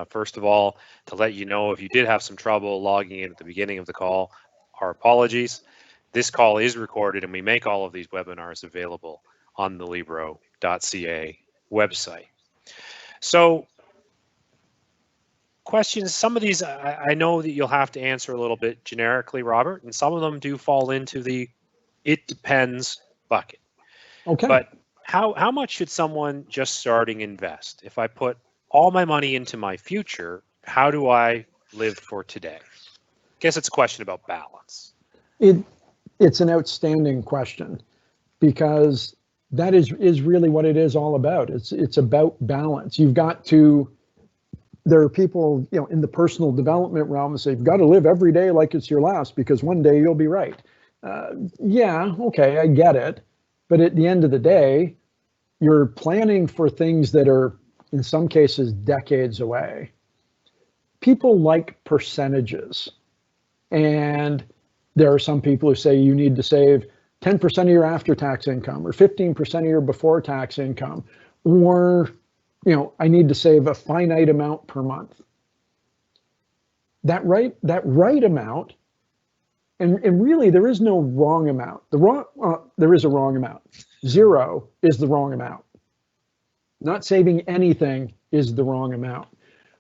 First of all, to let you know, if you did have some trouble logging in at the beginning of the call, our apologies. This call is recorded, and we make all of these webinars available on the Libro.ca website. So, questions. Some of these I know that you'll have to answer a little bit generically, Robert, and some of them do fall into the "it depends" bucket. Okay. But how much should someone just starting invest? If I put all my money into my future, how do I live for today? I guess it's a question about balance. It's an outstanding question, because that is really what it is all about. It's about balance. You've got to, there are people, in the personal development realm that say, you've got to live every day like it's your last, because one day you'll be right. Yeah, okay, I get it. But at the end of the day, you're planning for things that are, in some cases, decades away. People like percentages. And there are some people who say you need to save 10% of your after-tax income, or 15% of your before-tax income, or, I need to save a finite amount per month. That right amount, and really there is no wrong amount. There is a wrong amount. 0 is the wrong amount. Not saving anything is the wrong amount.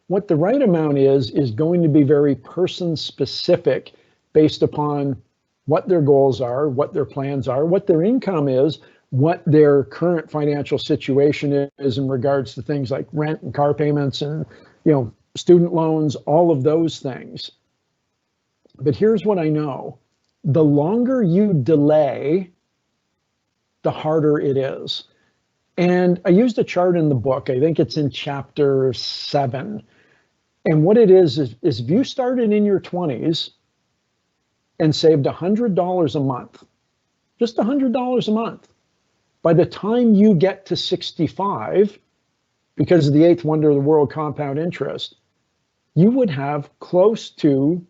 What the right amount is going to be very person specific, based upon what their goals are, what their plans are, what their income is, what their current financial situation is in regards to things like rent and car payments and, student loans, all of those things. But here's what I know. The longer you delay, the harder it is. And I used a chart in the book. I think it's in chapter 7. And what it is if you started in your 20s and saved $100 a month, just $100 a month, by the time you get to 65, because of the 8th wonder of the world, compound interest, you would have close to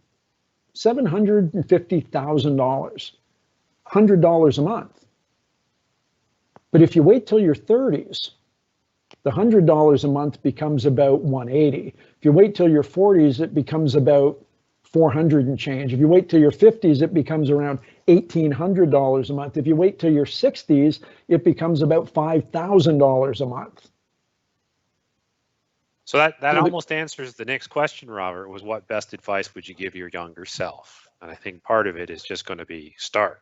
$750,000, $100 a month. But if you wait till your 30s, the $100 a month becomes about 180. If you wait till your 40s, it becomes about 400 and change. If you wait till your 50s, it becomes around $1,800 a month. If you wait till your 60s, it becomes about $5,000 a month. So that almost answers the next question, Robert, was what best advice would you give your younger self? And I think part of it is just going to be start.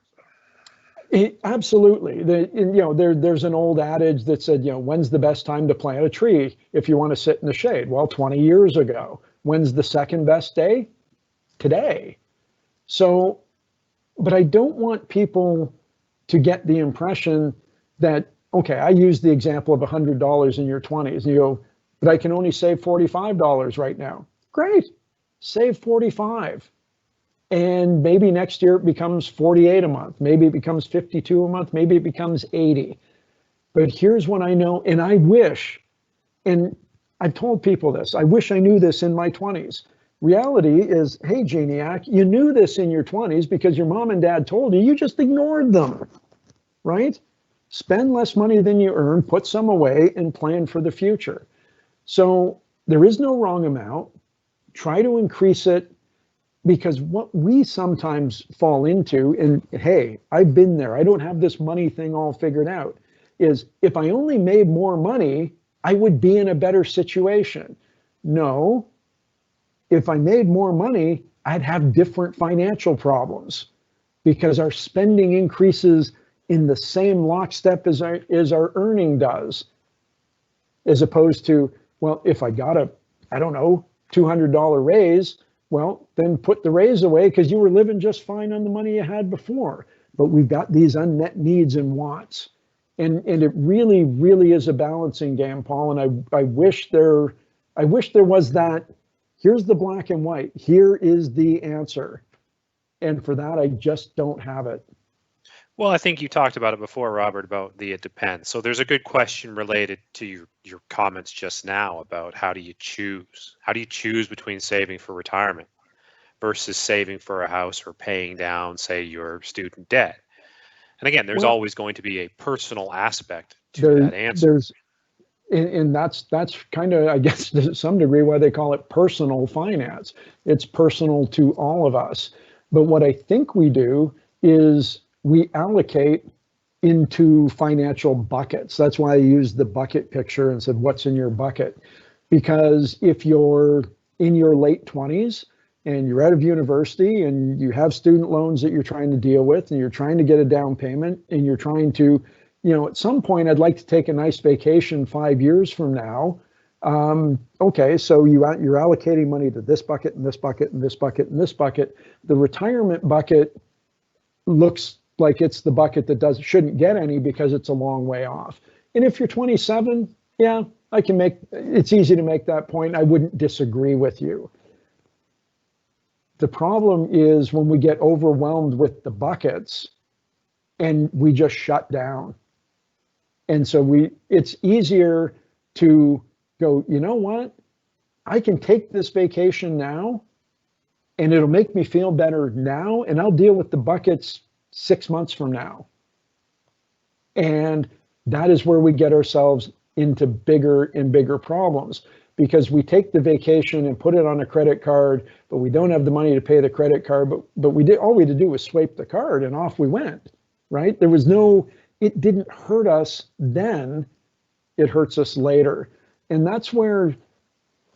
Absolutely. There's an old adage that said, when's the best time to plant a tree if you want to sit in the shade? Well, 20 years ago. When's the second best day? Today. So, but I don't want people to get the impression that, okay, I use the example of $100 in your 20s, and you go, but I can only save $45 right now. Great, save 45. And maybe next year it becomes 48 a month. Maybe it becomes 52 a month. Maybe it becomes 80. But here's what I know, and I wish, and I've told people this. I wish I knew this in my 20s. Reality is, hey, Gignac, you knew this in your 20s because your mom and dad told you. You just ignored them, right? Spend less money than you earn, put some away, and plan for the future. So there is no wrong amount. Try to increase it, because what we sometimes fall into, and hey, I've been there, I don't have this money thing all figured out, is if I only made more money, I would be in a better situation. No, if I made more money, I'd have different financial problems because our spending increases in the same lockstep as our earning does, as opposed to, well, if I got a, I don't know, $200 raise, well, then put the raise away because you were living just fine on the money you had before. But we've got these unmet needs and wants. And it really, really is a balancing game, Paul. And I wish there was that, here's the black and white, here is the answer. And for that, I just don't have it. Well, I think you talked about it before, Robert, about the it depends. So there's a good question related to your comments just now about how do you choose? How do you choose between saving for retirement versus saving for a house or paying down, say, your student debt? And again, there's always going to be a personal aspect to that answer. And that's kind of, I guess, to some degree why they call it personal finance. It's personal to all of us. But what I think we do is we allocate into financial buckets. That's why I used the bucket picture and said, what's in your bucket? Because if you're in your late 20s and you're out of university and you have student loans that you're trying to deal with and you're trying to get a down payment and you're trying to, at some point I'd like to take a nice vacation 5 years from now. Okay, so you're allocating money to this bucket and this bucket and this bucket and this bucket. The retirement bucket looks like it's the bucket that shouldn't get any because it's a long way off. And if you're 27, yeah, it's easy to make that point. I wouldn't disagree with you. The problem is when we get overwhelmed with the buckets and we just shut down. And so it's easier to go, you know what? I can take this vacation now and it'll make me feel better now, and I'll deal with the buckets 6 months from now. And that is where we get ourselves into bigger and bigger problems, because we take the vacation and put it on a credit card, but we don't have the money to pay the credit card, but all we had to do was swipe the card and off we went, right? It didn't hurt us then, it hurts us later. And that's where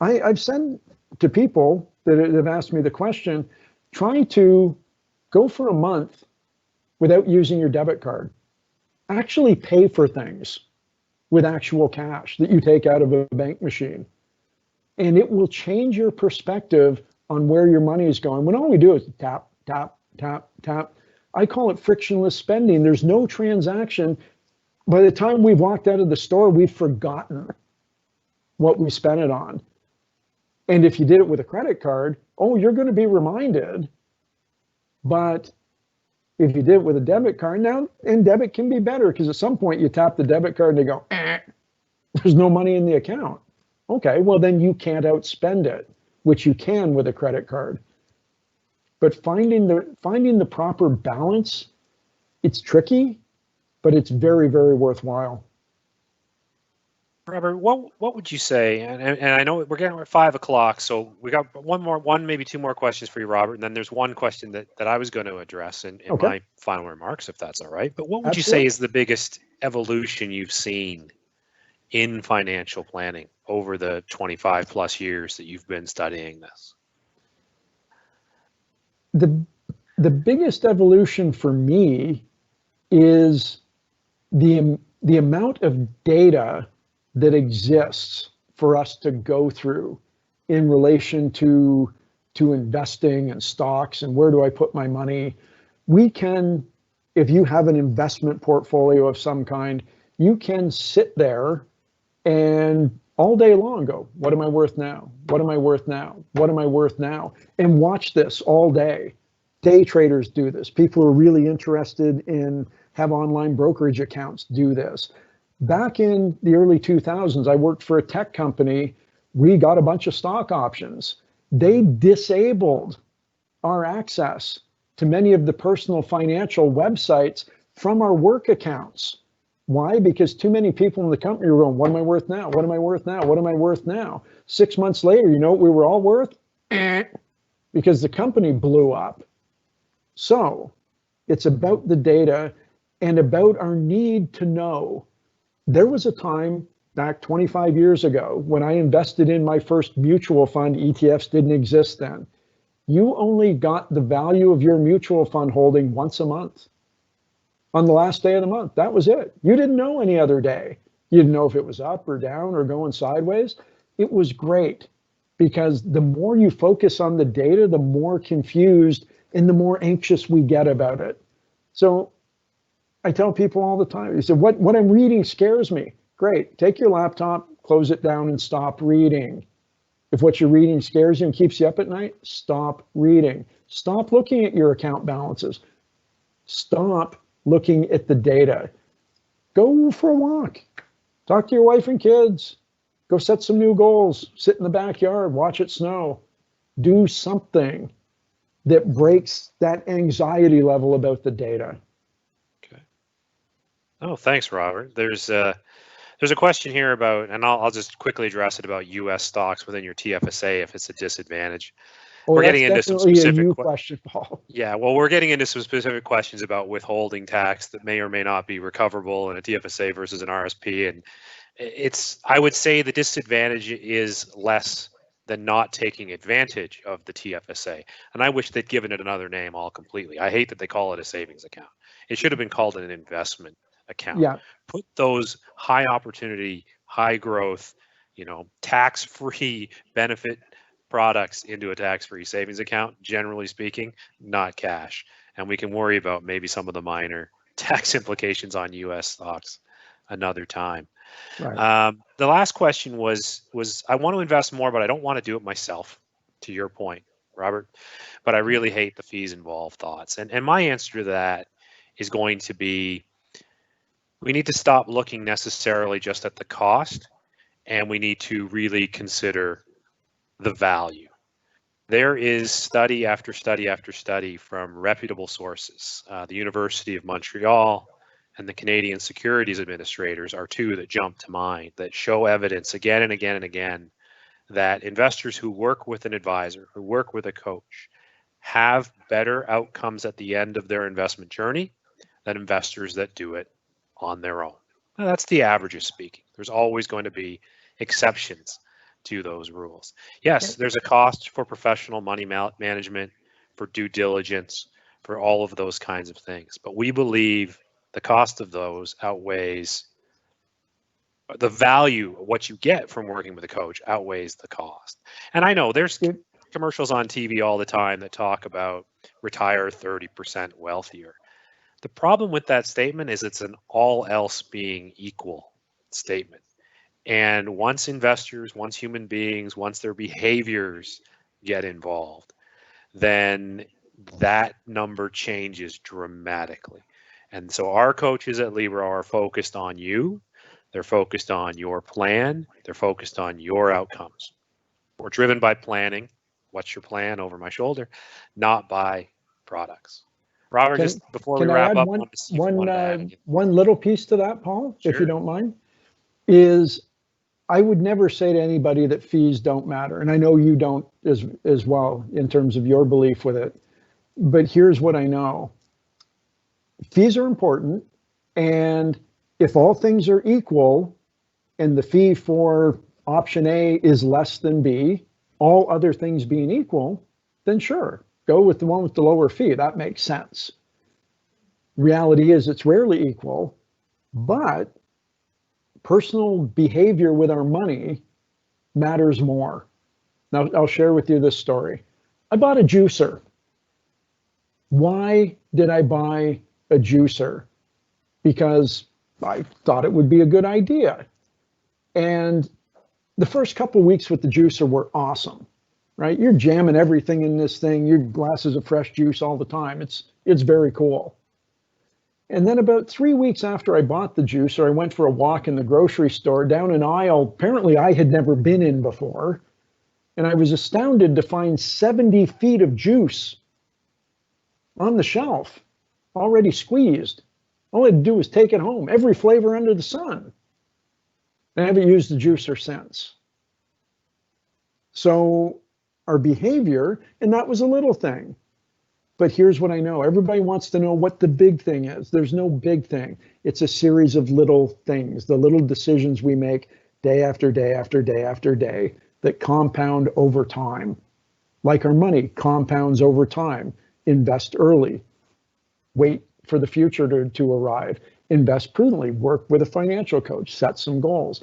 I've said to people that have asked me the question, try to go for a month without using your debit card. Actually pay for things with actual cash that you take out of a bank machine. And it will change your perspective on where your money is going. When all we do is tap, tap, tap, tap. I call it frictionless spending. There's no transaction. By the time we've walked out of the store, we've forgotten what we spent it on. And if you did it with a credit card, you're going to be reminded. But if you did it with a debit card now, and debit can be better because at some point you tap the debit card and they go, there's no money in the account. Okay, well then you can't outspend it, which you can with a credit card. But finding the proper balance, it's tricky, but it's very, very worthwhile. Robert, what would you say? And I know we're getting at 5 o'clock, so we got maybe two more questions for you, Robert. And then there's one question that I was going to address in my final remarks, if that's all right. But what would you say is the biggest evolution you've seen in financial planning over the 25 plus years that you've been studying this? The biggest evolution for me is the amount of data that exists for us to go through in relation to investing and stocks and where do I put my money. We can, if you have an investment portfolio of some kind, you can sit there and all day long go, what am I worth now? What am I worth now? What am I worth now? And watch this all day. Day traders do this. People who are really interested in have online brokerage accounts do this. Back in the early 2000s, I worked for a tech company we got a bunch of stock options. They disabled our access to many of the personal financial websites from our work accounts. Why? Because too many people in the company were going, what am I worth now? What am I worth now? What am I worth now? 6 months later, you know what we were all worth? Because the company blew up. So it's about the data and about our need to know. There was a time back 25 years ago when I invested in my first mutual fund. ETFs didn't exist then. You only got the value of your mutual fund holding once a month. On the last day of the month, that was it. You didn't know any other day. You didn't know if it was up or down or going sideways. It was great because the more you focus on the data, the more confused and the more anxious we get about it. So I tell people all the time, they say, what I'm reading scares me. Great, take your laptop, close it down and stop reading. If what you're reading scares you and keeps you up at night, stop reading. Stop looking at your account balances. Stop looking at the data. Go for a walk. Talk to your wife and kids. Go set some new goals. Sit in the backyard, watch it snow. Do something that breaks that anxiety level about the data. Okay. Oh, thanks, Robert. There's a question here about, and I'll just quickly address it about U.S. stocks within your TFSA if it's a disadvantage. Oh, We're that's getting into some definitely a specific you question, Paul. Yeah, well, we're getting into some specific questions about withholding tax that may or may not be recoverable in a TFSA versus an RSP, and I would say the disadvantage is less than not taking advantage of the TFSA. And I wish they'd given it another name all completely. I hate that they call it a savings account. It should have been called an investment account. Yeah. Put those high opportunity, high growth, tax-free benefit products into a tax-free savings account, generally speaking, not cash. And we can worry about maybe some of the minor tax implications on US stocks another time. Right. The last question was I want to invest more, but I don't want to do it myself, to your point, Robert, but I really hate the fees involved thoughts. And my answer to that is going to be, we need to stop looking necessarily just at the cost, and we need to really consider the value. There is study after study after study from reputable sources. The University of Montreal and the Canadian Securities Administrators are two that jump to mind that show evidence again and again and again that investors who work with an advisor, who work with a coach, have better outcomes at the end of their investment journey than investors that do it on their own. Now, that's the averages speaking. There's always going to be exceptions to those rules. Yes, there's a cost for professional money management, for due diligence, for all of those kinds of things. But we believe the cost of those outweighs the value of what you get from working with a coach outweighs the cost. And I know there's commercials on TV all the time that talk about retire 30% wealthier. The problem with that statement is it's an all else being equal statement. And once investors, once human beings, once their behaviors get involved, then that number changes dramatically. And so our coaches at Libro are focused on you. They're focused on your plan. They're focused on your outcomes. We're driven by planning. What's your plan over my shoulder? Not by products. Robert, just before we wrap up, one little piece to that, Paul, Sure. If you don't mind, is I would never say to anybody that fees don't matter. And I know you don't as well in terms of your belief with it. But here's what I know. Fees are important. And if all things are equal and the fee for option A is less than B, all other things being equal, then sure, go with the one with the lower fee. That makes sense. Reality is it's rarely equal, but personal behavior with our money matters more. Now, I'll share with you this story. I bought a juicer. Why did I buy a juicer? Because I thought it would be a good idea. And the first couple of weeks with the juicer were awesome, right? You're jamming everything in this thing. Your glasses of fresh juice all the time. It's very cool. And then about 3 weeks after I bought the juicer, I went for a walk in the grocery store down an aisle apparently I had never been in before. And I was astounded to find 70 feet of juice on the shelf, already squeezed. All I had to do was take it home, every flavor under the sun. And I haven't used the juicer since. So our behavior, and that was a little thing. But here's what I know. Everybody wants to know what the big thing is. There's no big thing. It's a series of little things, the little decisions we make day after day after day after day that compound over time. Like our money compounds over time. Invest early. Wait for the future to arrive. Invest prudently. Work with a financial coach. Set some goals.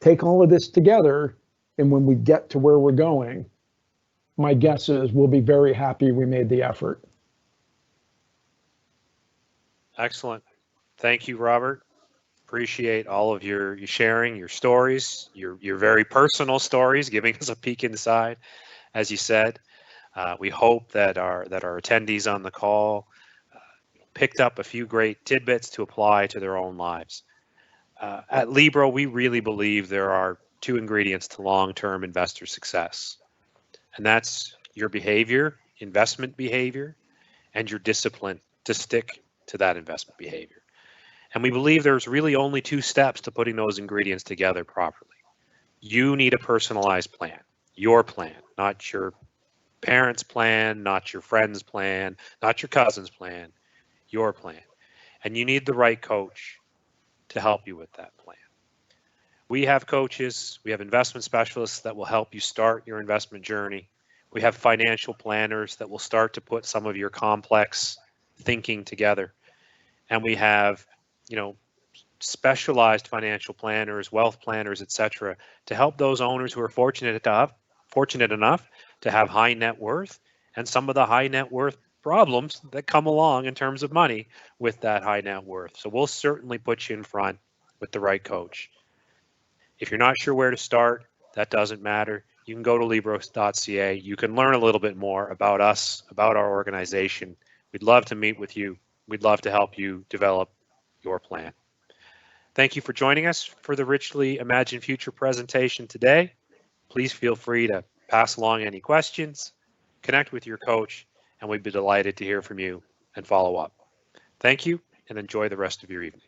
Take all of this together, and when we get to where we're going, my guess is we'll be very happy we made the effort. Excellent. Thank you, Robert. Appreciate all of your sharing, your stories, your very personal stories, giving us a peek inside. As you said, we hope that our attendees on the call picked up a few great tidbits to apply to their own lives. At Libro, we really believe there are two ingredients to long-term investor success, and that's your behavior, investment behavior, and your discipline to stick to that investment behavior. And we believe there's really only two steps to putting those ingredients together properly. You need a personalized plan, your plan, not your parents' plan, not your friend's plan, not your cousin's plan, your plan. And you need the right coach to help you with that plan. We have coaches, we have investment specialists that will help you start your investment journey. We have financial planners that will start to put some of your complex thinking together. And we have, specialized financial planners, wealth planners, etc., to help those owners who are fortunate enough to have high net worth and some of the high net worth problems that come along in terms of money with that high net worth. So we'll certainly put you in front with the right coach. If you're not sure where to start, that doesn't matter. You can go to libros.ca. You can learn a little bit more about us, about our organization. We'd love to meet with you. We'd love to help you develop your plan. Thank you for joining us for the Richly Imagined Future presentation today. Please feel free to pass along any questions, connect with your coach, and we'd be delighted to hear from you and follow up. Thank you, and enjoy the rest of your evening.